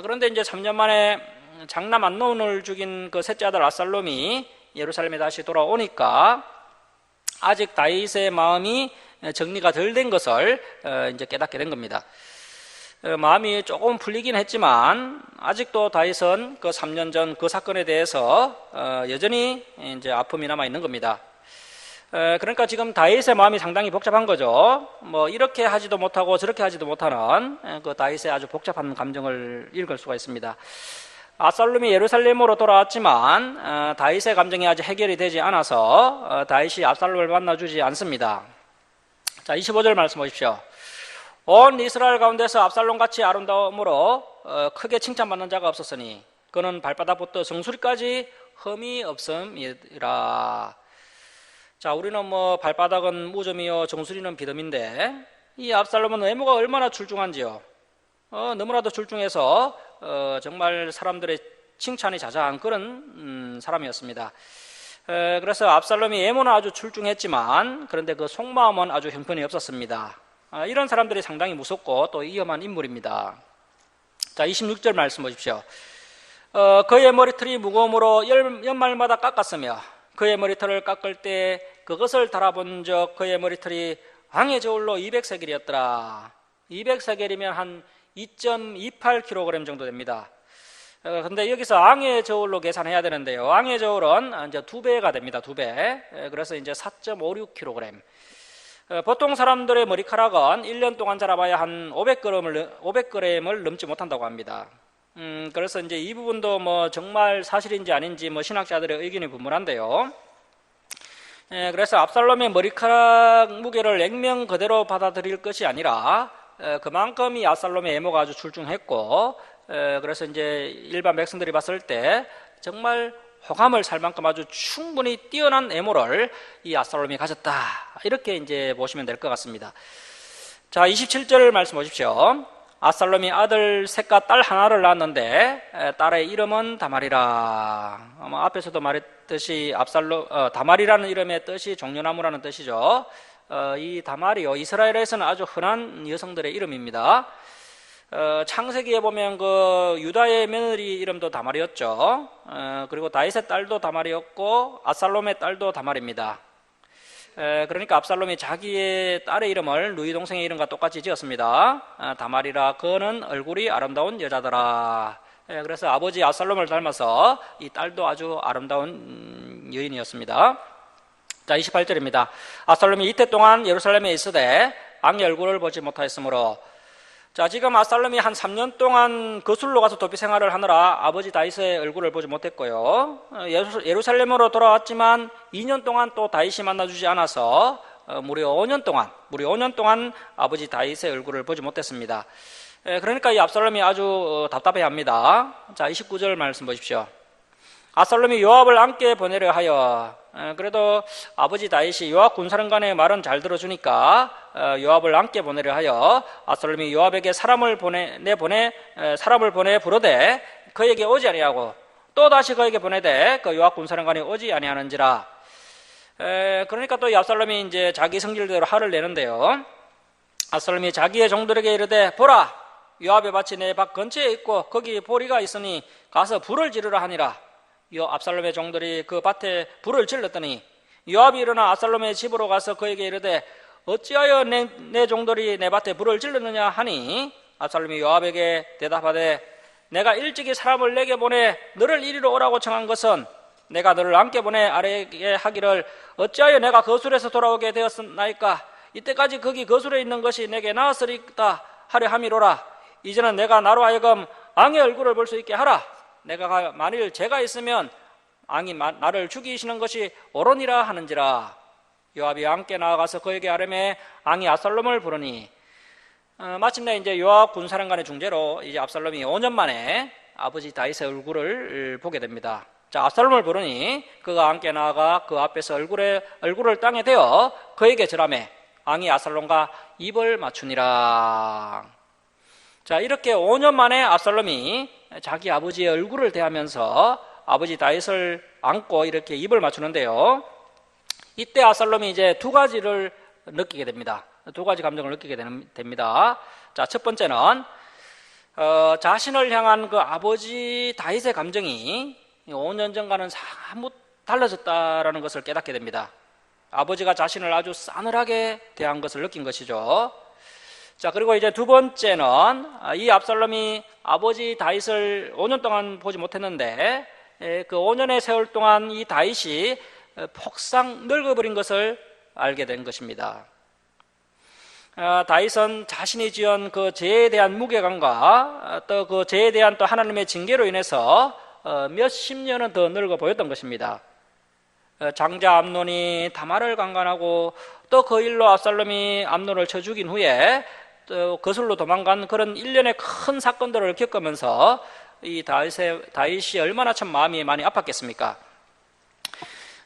Speaker 1: 그런데 이제 3년 만에 장남 암논을 죽인 그 셋째 아들 압살롬이 예루살렘에 다시 돌아오니까 아직 다윗의 마음이 정리가 덜 된 것을 이제 깨닫게 된 겁니다. 마음이 조금 풀리긴 했지만 아직도 다윗은 그 3년 전 그 사건에 대해서 여전히 이제 아픔이 남아 있는 겁니다. 그러니까 지금 다윗의 마음이 상당히 복잡한 거죠. 이렇게 하지도 못하고 저렇게 하지도 못하는 그 다윗의 아주 복잡한 감정을 읽을 수가 있습니다. 압살롬이 예루살렘으로 돌아왔지만 다윗의 감정이 아직 해결이 되지 않아서 다윗이 압살롬을 만나주지 않습니다. 자, 25절 말씀 보십시오. 온 이스라엘 가운데서 압살롬같이 아름다움으로 크게 칭찬받는 자가 없었으니 그는 발바닥부터 정수리까지 흠이 없음이라. 자, 우리는 발바닥은 무좀이요 정수리는 비듬인데 이 압살롬은 외모가 얼마나 출중한지요. 너무나도 출중해서 정말 사람들의 칭찬이 자자한 그런 사람이었습니다. 그래서 압살롬이 외모는 아주 출중했지만 그런데 그 속마음은 아주 형편이 없었습니다. 이런 사람들이 상당히 무섭고 또 위험한 인물입니다. 자, 26절 말씀 보십시오. 그의 머리털이 무거움으로 연말마다 깎았으며 그의 머리털을 깎을 때 그것을 달아본 적 그의 머리털이 왕의 저울로 200세겔이었더라. 200세겔이면 한 2.28kg 정도 됩니다. 근데 여기서 왕의 저울로 계산해야 되는데요. 왕의 저울은 이제 2배가 됩니다. 2배. 그래서 이제 4.56kg. 보통 사람들의 머리카락은 1년 동안 자라봐야 한 500g을 넘지 못한다고 합니다. 그래서 이제 이 부분도 정말 사실인지 아닌지 신학자들의 의견이 분분한데요. 그래서 압살롬의 머리카락 무게를 액면 그대로 받아들일 것이 아니라 그만큼 이 압살롬의 외모가 아주 출중했고 그래서 이제 일반 백성들이 봤을 때 정말 호감을 살 만큼 아주 충분히 뛰어난 외모를 이 압살롬이 가졌다. 이렇게 이제 보시면 될 것 같습니다. 자, 27절 말씀 보십시오. 압살롬이 아들 셋과 딸 하나를 낳았는데 딸의 이름은 다말이라. 아마 앞에서도 말했듯이 다말이라는 이름의 뜻이 종려나무라는 뜻이죠. 이 다말이요, 이스라엘에서는 아주 흔한 여성들의 이름입니다. 창세기에 보면 그 유다의 며느리 이름도 다말이었죠. 그리고 다윗의 딸도 다말이었고 압살롬의 딸도 다말입니다. 그러니까 압살롬이 자기의 딸의 이름을 누이 동생의 이름과 똑같이 지었습니다. 다말이라. 그는 얼굴이 아름다운 여자더라. 그래서 아버지 압살롬을 닮아서 이 딸도 아주 아름다운 여인이었습니다. 자, 28절입니다. 압살롬이 이태 동안 예루살렘에 있으되 왕의 얼굴을 보지 못하였으므로. 자, 지금 압살롬이 한 3년 동안 거슬로 가서 도피 생활을 하느라 아버지 다윗의 얼굴을 보지 못했고요. 예루살렘으로 돌아왔지만 2년 동안 또 다윗이 만나주지 않아서 무려 5년 동안 아버지 다윗의 얼굴을 보지 못했습니다. 그러니까 이 압살롬이 아주 답답해합니다. 자, 29절 말씀 보십시오. 압살롬이 요압을 함께 보내려 하여. 그래도 아버지 다윗이 요압 군사령관의 말은 잘 들어주니까 요압을 함께 보내려 하여 압살롬이 요압에게 사람을 보내 부르되 그에게 오지 아니하고 또 다시 그에게 보내되 그 요압 군사령관이 오지 아니하는지라. 그러니까 또 이 압살롬이 이제 자기 성질대로 화를 내는데요. 압살롬이 자기의 종들에게 이르되 보라, 요압의 밭이 내 밭 근처에 있고 거기 보리가 있으니 가서 불을 지르라 하니라. 압살롬의 종들이 그 밭에 불을 질렀더니 요압이 일어나 압살롬의 집으로 가서 그에게 이르되 어찌하여 내 종들이 내 밭에 불을 질렀느냐 하니 압살롬이 요압에게 대답하되 내가 일찍이 사람을 내게 보내 너를 이리로 오라고 청한 것은 내가 너를 함께 보내 아래에게 하기를 어찌하여 내가 거술에서 돌아오게 되었나이까. 이때까지 거기 거술에 있는 것이 내게 나았으리다 하려 함이로라. 이제는 내가 나로 하여금 왕의 얼굴을 볼 수 있게 하라. 내가 만일 죄가 있으면 왕이 나를 죽이시는 것이 옳으니라 하는지라. 요압이 왕께 나아가서 그에게 아뢰매 왕이 압살롬을 부르니 마침내 이제 요압 군사령관의 중재로 이제 압살롬이 5년 만에 아버지 다윗의 얼굴을 보게 됩니다. 자, 압살롬을 부르니 그가 왕께 나아가 그 앞에서 얼굴을 땅에 대어 그에게 절하매 왕이 압살롬과 입을 맞추니라. 자, 이렇게 5년 만에 압살롬이 자기 아버지의 얼굴을 대하면서 아버지 다윗을 안고 이렇게 입을 맞추는데요. 이때 압살롬이 이제 두 가지를 느끼게 됩니다. 두 가지 감정을 느끼게 됩니다. 자, 첫 번째는 자신을 향한 그 아버지 다윗의 감정이 5년 전과는 사뭇 달라졌다라는 것을 깨닫게 됩니다. 아버지가 자신을 아주 싸늘하게 대한 것을 느낀 것이죠. 자, 그리고 이제 두 번째는 이 압살롬이 아버지 다윗을 5년 동안 보지 못했는데 그 5년의 세월 동안 이 다윗이 폭삭 늙어버린 것을 알게 된 것입니다. 다윗은 자신이 지은 그 죄에 대한 무게감과 또 그 죄에 대한 또 하나님의 징계로 인해서 몇십 년은 더 늙어 보였던 것입니다. 장자 암논이 다말을 강간하고 또 그 일로 압살롬이 암논을 쳐 죽인 후에 또 거슬러 도망간 그런 일련의 큰 사건들을 겪으면서 이 다윗이 얼마나 참 마음이 많이 아팠겠습니까?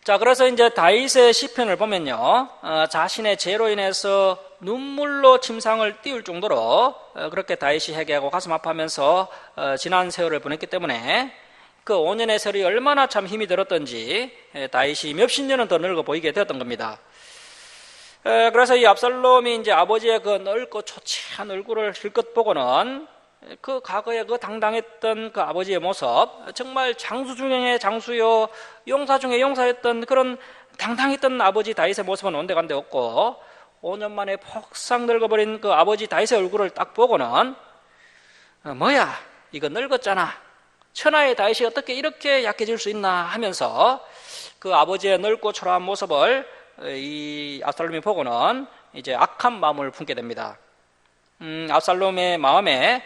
Speaker 1: 자, 그래서 이제 다윗의 시편을 보면요, 자신의 죄로 인해서 눈물로 침상을 띄울 정도로 그렇게 다윗이 회개하고 가슴 아파하면서 지난 세월을 보냈기 때문에 그 5년의 세월이 얼마나 참 힘이 들었던지 다윗이 몇십 년은 더 늙어 보이게 되었던 겁니다. 그래서 이 압살롬이 이제 아버지의 그 넓고 초췌한 얼굴을 실컷 보고는 그 과거에 그 당당했던 그 아버지의 모습, 정말 장수 중의 장수요 용사 중에 용사였던 그런 당당했던 아버지 다윗의 모습은 온데간데 없고 5년 만에 폭삭 늙어버린 그 아버지 다윗의 얼굴을 딱 보고는 뭐야, 이거 늙었잖아, 천하의 다윗이 어떻게 이렇게 약해질 수 있나 하면서 그 아버지의 늙고 초라한 모습을 이 압살롬이 보고는 이제 악한 마음을 품게 됩니다. 압살롬의 마음에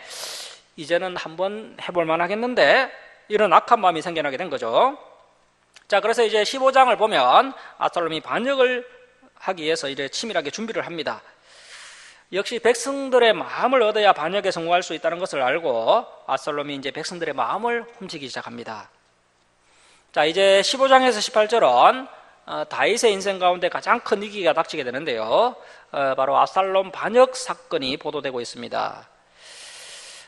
Speaker 1: 이제는 한번 해볼 만하겠는데 이런 악한 마음이 생겨나게 된 거죠. 자, 그래서 이제 15장을 보면 압살롬이 반역을 하기 위해서 이제 치밀하게 준비를 합니다. 역시 백성들의 마음을 얻어야 반역에 성공할 수 있다는 것을 알고 압살롬이 이제 백성들의 마음을 훔치기 시작합니다. 자, 이제 15장에서 18절은 다윗의 인생 가운데 가장 큰 위기가 닥치게 되는데요. 바로 압살롬 반역 사건이 보도되고 있습니다.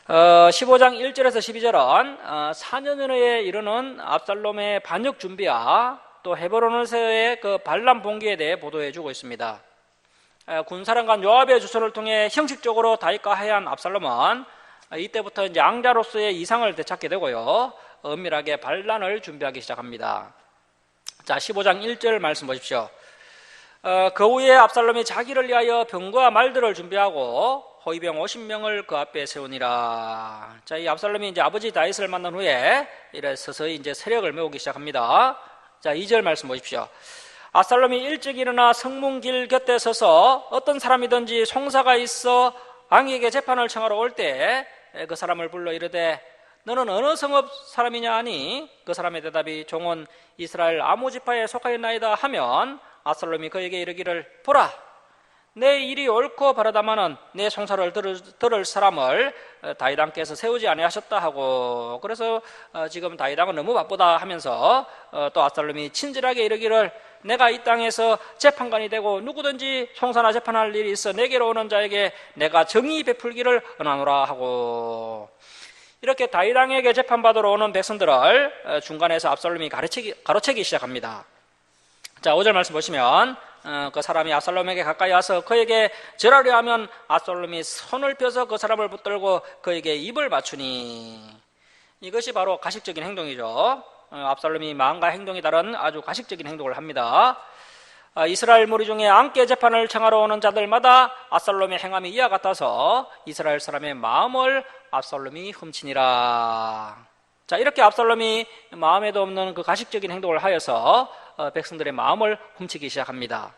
Speaker 1: 15장 1절에서 12절은 4년여에 이르는 압살롬의 반역 준비와 또 헤브론에서의 그 반란 봉기에 대해 보도해주고 있습니다. 군사령관 요압의 주소를 통해 형식적으로 다윗과 화해한 압살롬은 이때부터 이제 앙자로서의 이상을 되찾게 되고요, 은밀하게 반란을 준비하기 시작합니다. 자, 15장 1절 말씀 보십시오. 그 후에 압살롬이 자기를 위하여 병과 말들을 준비하고 호위병 50명을 그 앞에 세우니라. 자, 이 압살롬이 이제 아버지 다윗을 만난 후에 이래 서서히 이제 세력을 메우기 시작합니다. 자, 2절 말씀 보십시오. 압살롬이 일찍 일어나 성문길 곁에 서서 어떤 사람이든지 송사가 있어 왕에게 재판을 청하러 올 때 그 사람을 불러 이르되 너는 어느 성읍 사람이냐 하니 그 사람의 대답이 종은 이스라엘 아무 지파에 속하였나이다 하면 압살롬이 그에게 이르기를 보라, 내 일이 옳고 바르다마는 내 송사를 들을 사람을 다윗 왕께서 세우지 아니하셨다 하고, 그래서 지금 다윗 왕은 너무 바쁘다 하면서 또 압살롬이 친절하게 이르기를 내가 이 땅에서 재판관이 되고 누구든지 송사나 재판할 일이 있어 내게로 오는 자에게 내가 정의 베풀기를 은하노라 하고, 이렇게 다윗 왕에게 재판받으러 오는 백성들을 중간에서 압살롬이 가로채기 시작합니다. 자, 5절 말씀 보시면 그 사람이 압살롬에게 가까이 와서 그에게 절하려 하면 압살롬이 손을 펴서 그 사람을 붙들고 그에게 입을 맞추니, 이것이 바로 가식적인 행동이죠. 압살롬이 마음과 행동이 다른 아주 가식적인 행동을 합니다. 이스라엘 무리 중에 왕께 재판을 청하러 오는 자들마다 압살롬의 행함이 이와 같아서 이스라엘 사람의 마음을 압살롬이 훔치니라. 자, 이렇게 압살롬이 마음에도 없는 그 가식적인 행동을 하여서 백성들의 마음을 훔치기 시작합니다.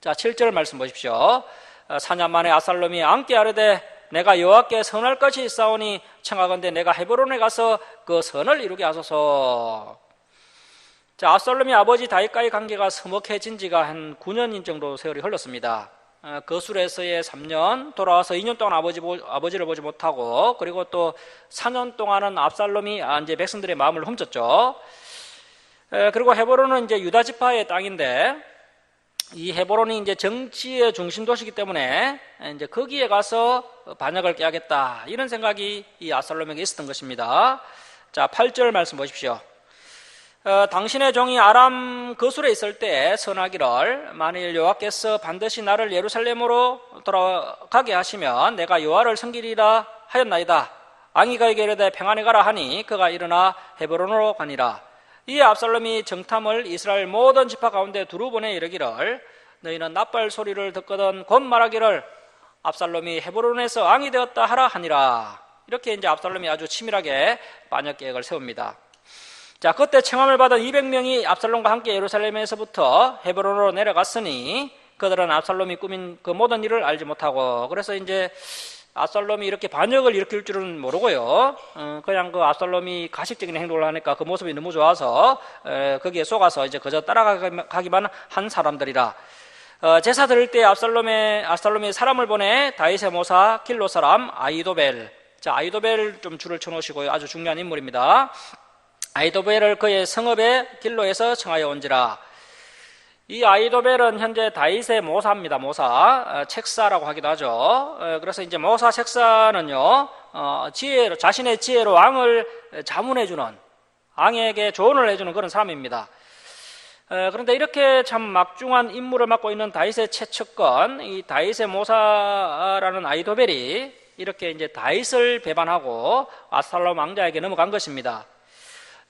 Speaker 1: 자, 7절 말씀 보십시오. 4년 만에 압살롬이 왕께 아뢰되 내가 여호와께 선할 것이 있사오니 청하건대 내가 헤브론에 가서 그 선을 이루게 하소서. 자, 압살롬이 아버지 다윗과의 관계가 서먹해진 지가 한 9년 정도 세월이 흘렀습니다. 거술에서의 3년, 돌아와서 2년 동안 아버지를 보지 못하고, 그리고 또 4년 동안은 압살롬이 이제 백성들의 마음을 훔쳤죠. 그리고 헤브론은 이제 유다 지파의 땅인데, 이 헤브론이 이제 정치의 중심 도시이기 때문에 이제 거기에 가서 반역을 깨야겠다, 이런 생각이 이 압살롬에게 있었던 것입니다. 자, 8절 말씀 보십시오. 당신의 종이 아람 거술에 있을 때 선하기를, 만일 여호와께서 반드시 나를 예루살렘으로 돌아가게 하시면 내가 여호와를 섬기리라 하였나이다. 왕이 그에게 이르되 평안히 가라 하니 그가 일어나 헤브론으로 가니라. 이에 압살롬이 정탐을 이스라엘 모든 지파 가운데 두루 보내 이르기를, 너희는 나팔 소리를 듣거든 곧 말하기를 압살롬이 헤브론에서 왕이 되었다 하라 하니라. 이렇게 이제 압살롬이 아주 치밀하게 반역 계획을 세웁니다. 자, 그때 청함을 받은 200명이 압살롬과 함께 예루살렘에서부터 헤브론으로 내려갔으니 그들은 압살롬이 꾸민 그 모든 일을 알지 못하고, 그래서 이제 압살롬이 이렇게 반역을 일으킬 줄은 모르고요, 그냥 그 압살롬이 가식적인 행동을 하니까 그 모습이 너무 좋아서 거기에 속아서 이제 그저 따라가기만 한 사람들이라. 제사 드릴 때 압살롬이 사람을 보내 다윗의 모사 길로 사람 아히도벨. 자, 아히도벨 좀 줄을 쳐놓으시고요, 아주 중요한 인물입니다. 아히도벨을 그의 성읍의 길로에서 청하여 온지라. 이 아히도벨은 현재 다윗의 모사입니다. 모사, 책사라고 하기도 하죠. 그래서 이제 모사 책사는요, 자신의 지혜로 왕을 자문해주는, 왕에게 조언을 해주는 그런 사람입니다. 그런데 이렇게 참 막중한 임무를 맡고 있는 다윗의 최측근, 이 다윗의 모사라는 아히도벨이 이렇게 이제 다윗을 배반하고 압살롬 왕자에게 넘어간 것입니다.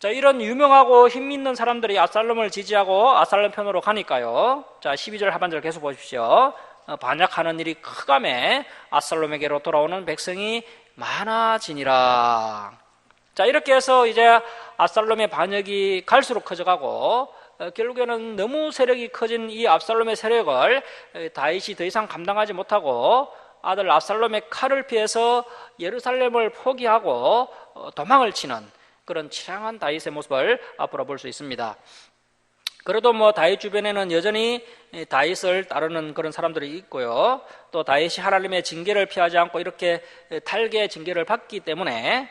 Speaker 1: 자, 이런 유명하고 힘 있는 사람들이 압살롬을 지지하고 압살롬 편으로 가니까요. 자, 12절 하반절 계속 보십시오. 반역하는 일이 크감에 압살롬에게로 돌아오는 백성이 많아지니라. 자, 이렇게 해서 이제 압살롬의 반역이 갈수록 커져가고, 결국에는 너무 세력이 커진 이 압살롬의 세력을 다윗이 더 이상 감당하지 못하고 아들 압살롬의 칼을 피해서 예루살렘을 포기하고 도망을 치는 그런 치량한 다윗의 모습을 앞으로 볼 수 있습니다. 그래도 뭐 다윗 주변에는 여전히 다윗을 따르는 그런 사람들이 있고요, 또 다윗이 하나님의 징계를 피하지 않고 이렇게 탈계의 징계를 받기 때문에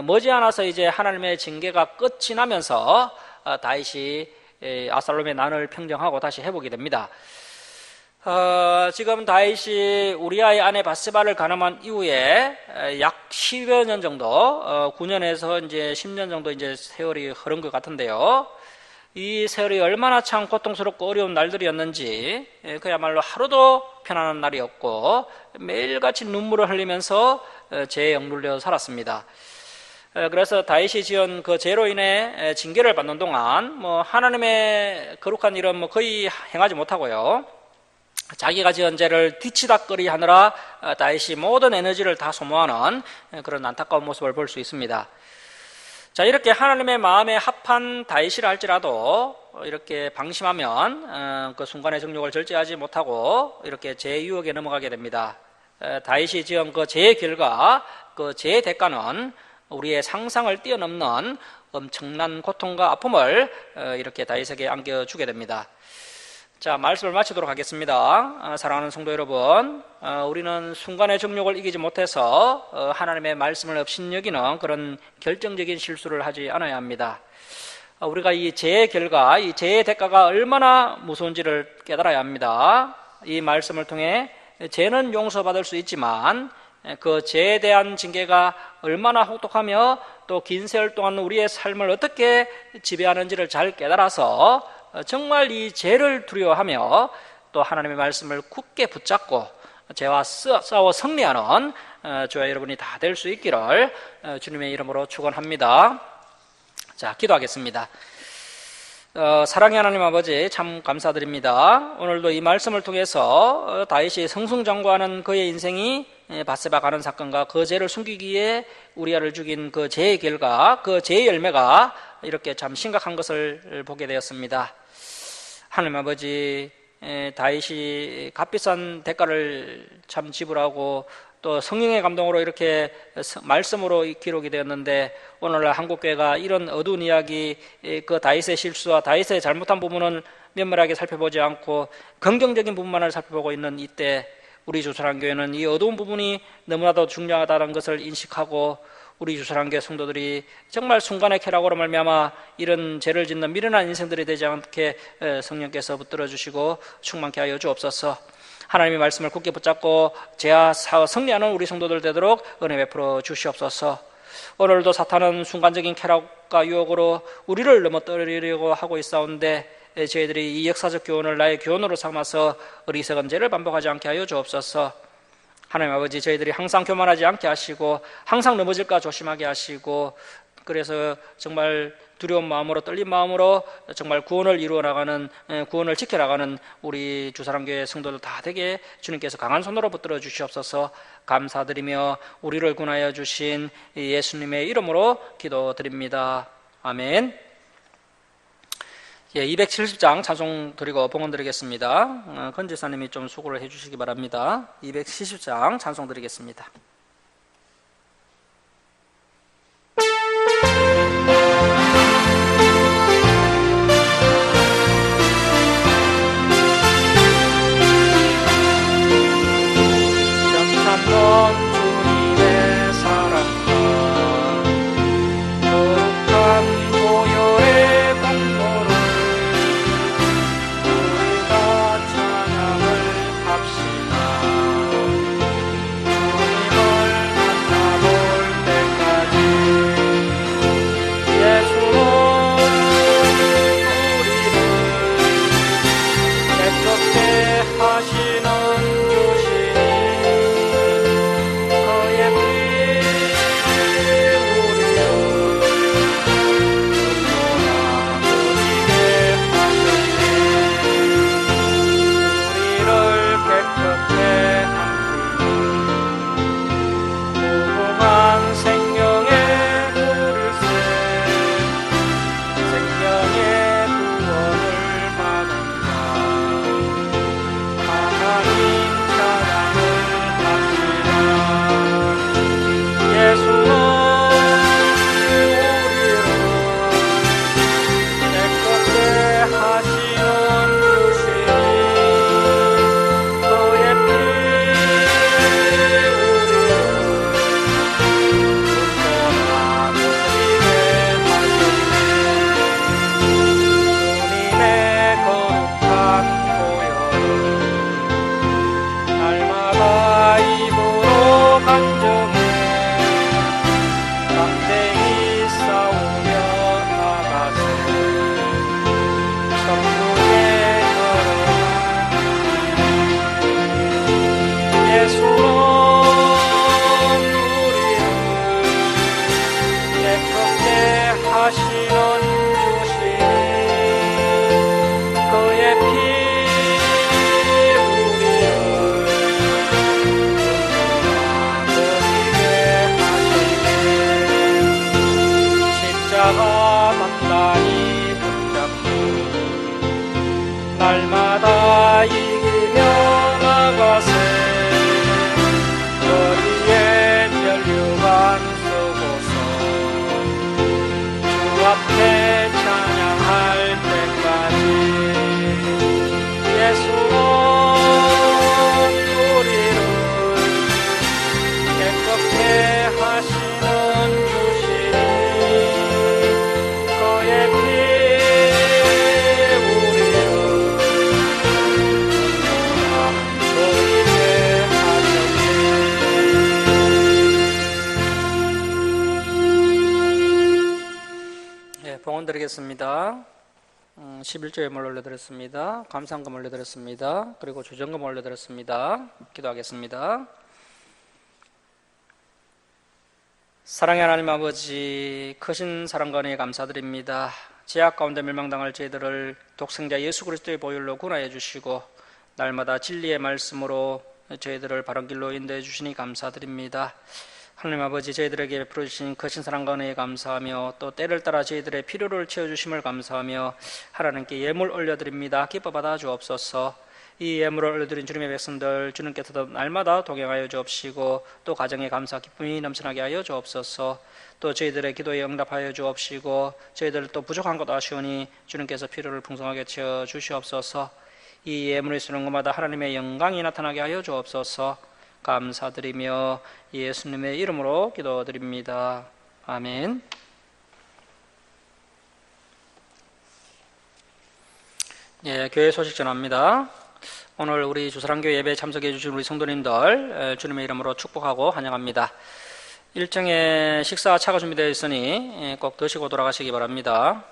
Speaker 1: 머지않아서 이제 하나님의 징계가 끝이 나면서 다윗이 압살롬의 난을 평정하고 다시 회복이 됩니다. 지금 다윗이 우리아의 아내 바세바를 간음한 이후에 약 10여 년 정도, 9년에서 이제 10년 정도 이제 세월이 흐른 것 같은데요. 이 세월이 얼마나 참 고통스럽고 어려운 날들이었는지, 그야말로 하루도 편안한 날이었고 매일같이 눈물을 흘리면서 죄에 억눌려 살았습니다. 그래서 다윗이 지은 그 죄로 인해 징계를 받는 동안 뭐 하나님의 거룩한 일은 뭐 거의 행하지 못하고요, 자기가 지은 죄를 뒤치다꺼리 하느라 다윗이 모든 에너지를 다 소모하는 그런 안타까운 모습을 볼 수 있습니다. 자, 이렇게 하나님의 마음에 합한 다윗이라 할지라도 이렇게 방심하면 그 순간의 정욕을 절제하지 못하고 이렇게 죄의 유혹에 넘어가게 됩니다. 다윗이 지은 그 죄의 결과, 그 죄의 대가는 우리의 상상을 뛰어넘는 엄청난 고통과 아픔을 이렇게 다윗에게 안겨주게 됩니다. 자, 말씀을 마치도록 하겠습니다. 사랑하는 성도 여러분, 우리는 순간의 정욕을 이기지 못해서 하나님의 말씀을 업신여기는 그런 결정적인 실수를 하지 않아야 합니다. 우리가 이 죄의 결과, 이 죄의 대가가 얼마나 무서운지를 깨달아야 합니다. 이 말씀을 통해 죄는 용서받을 수 있지만 그 죄에 대한 징계가 얼마나 혹독하며 또 긴 세월 동안 우리의 삶을 어떻게 지배하는지를 잘 깨달아서 정말 이 죄를 두려워하며 또 하나님의 말씀을 굳게 붙잡고 죄와 싸워 승리하는 저와 여러분이 다 될 수 있기를 주님의 이름으로 축원합니다. 자, 기도하겠습니다. 사랑의 하나님 아버지, 참 감사드립니다. 오늘도 이 말씀을 통해서 다윗이 승승장구하는 그의 인생이 바세바 가는 사건과 그 죄를 숨기기 위해 우리아를 죽인 그 죄의 결과, 그 죄의 열매가 이렇게 참 심각한 것을 보게 되었습니다. 하나님 아버지, 다윗이 값비싼 대가를 참 지불하고 또 성령의 감동으로 이렇게 말씀으로 기록이 되었는데, 오늘날 한국교회가 이런 어두운 이야기, 그 다윗의 실수와 다윗의 잘못한 부분은 면밀하게 살펴보지 않고 긍정적인 부분만을 살펴보고 있는 이때, 우리 주사랑교회는 이 어두운 부분이 너무나도 중요하다는 것을 인식하고, 우리 주사랑교회 성도들이 정말 순간의 쾌락으로 말미암아 이런 죄를 짓는 미련한 인생들이 되지 않게 성령께서 붙들어 주시고 충만케 하여 주옵소서. 하나님의 말씀을 굳게 붙잡고 죄와 승리하는 우리 성도들 되도록 은혜 베풀어 주시옵소서. 오늘도 사탄은 순간적인 쾌락과 유혹으로 우리를 넘어뜨리려고 하고 있사온데, 저희들이 이 역사적 교훈을 나의 교훈으로 삼아서 어리석은 죄를 반복하지 않게 하여 주옵소서. 하나님 아버지, 저희들이 항상 교만하지 않게 하시고 항상 넘어질까 조심하게 하시고, 그래서 정말 두려운 마음으로 떨린 마음으로 정말 구원을 이루어 나가는, 구원을 지켜나가는 우리 주사랑교회 성도들 다 되게 주님께서 강한 손으로 붙들어 주시옵소서. 감사드리며 우리를 구원하여 주신 예수님의 이름으로 기도드립니다. 아멘. 270장 찬송 드리고 봉헌 드리겠습니다. 건지사님이 좀 수고를 해주시기 바랍니다. 270장 찬송 드리겠습니다. 넌 주님의 사랑과 거룩한 보혈의 공로를 우리가 찬양을 합시다. 주님을 만나볼 때까지 예수는 우리를 깨끗게 하시는 날마다 이기며 나가세. 거리에 면류관 쓰고서 주 앞에 찬양할 때까지 예수는 우리를 깨끗게 하시는 주시니 그의 피 봉헌 드리겠습니다. 11조예물 올려드렸습니다. 감사한금 올려드렸습니다. 그리고 주정금 올려드렸습니다. 기도하겠습니다. 사랑의 하나님 아버지, 크신 사랑과 은혜에 감사드립니다. 죄악 가운데 멸망당할 저희들을 독생자 예수 그리스도의 보혈로 구원하여 주시고 날마다 진리의 말씀으로 저희들을 바른 길로 인도해 주시니 감사드립니다. 하나님 아버지, 저희들에게 베풀어 주신 크신 사랑과 은혜에 감사하며 또 때를 따라 저희들의 필요를 채워주심을 감사하며 하나님께 예물 올려드립니다. 기뻐 받아 주옵소서. 이 예물을 올려드린 주님의 백성들 주님께서도 날마다 동행하여 주옵시고 또 가정에 감사 기쁨이 넘쳐나게 하여 주옵소서. 또 저희들의 기도에 응답하여 주옵시고 저희들 또 부족한 것 아쉬우니 주님께서 필요를 풍성하게 채워 주시옵소서. 이 예물을 쓰는 것마다 하나님의 영광이 나타나게 하여 주옵소서. 감사드리며 예수님의 이름으로 기도드립니다. 아멘. 예, 교회 소식 전합니다. 오늘 우리 주사랑교회 예배에 참석해 주신 우리 성도님들 주님의 이름으로 축복하고 환영합니다. 일정에 식사 차가 준비되어 있으니 꼭 드시고 돌아가시기 바랍니다.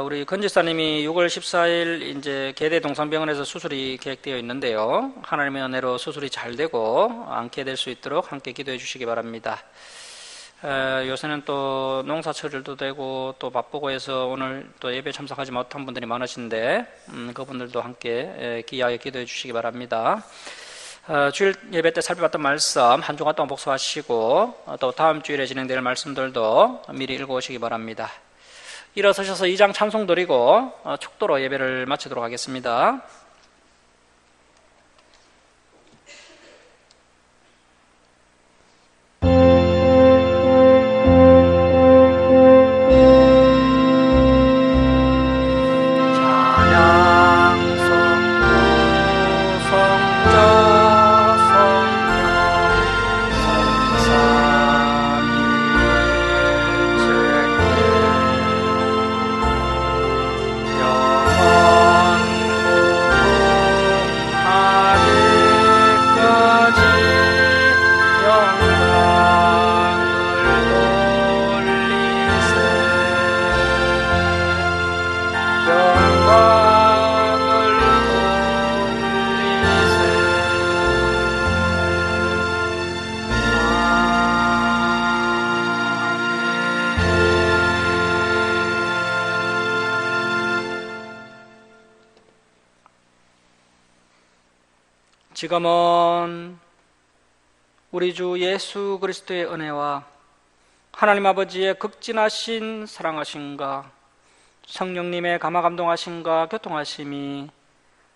Speaker 1: 우리 건지사님이 6월 14일 이제 계대 동산병원에서 수술이 계획되어 있는데요. 하나님의 은혜로 수술이 잘 되고 않게 될 수 있도록 함께 기도해 주시기 바랍니다. 요새는 또 농사철도 되고 또 바쁘고 해서 오늘 또 예배 참석하지 못한 분들이 많으신데 그분들도 함께 귀하게 기도해 주시기 바랍니다. 주일 예배 때 살펴봤던 말씀 한 주간 동안 복습하시고 또 다음 주일에 진행될 말씀들도 미리 읽어오시기 바랍니다. 일어서셔서 2장 찬송 드리고 축도로 예배를 마치도록 하겠습니다. 지금은 우리 주 예수 그리스도의 은혜와 하나님 아버지의 극진하신 사랑하심과 성령님의 감화감동하심과 교통하심이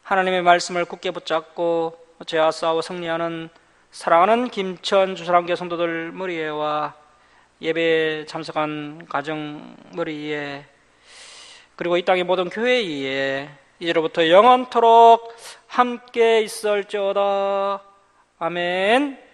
Speaker 1: 하나님의 말씀을 굳게 붙잡고 죄와 싸워 승리하는 사랑하는 김천 주사랑교회 성도들 머리에와 예배에 참석한 가정 머리에 그리고 이 땅의 모든 교회 위에 이제로부터 영원토록 함께 있을지어다. 아멘.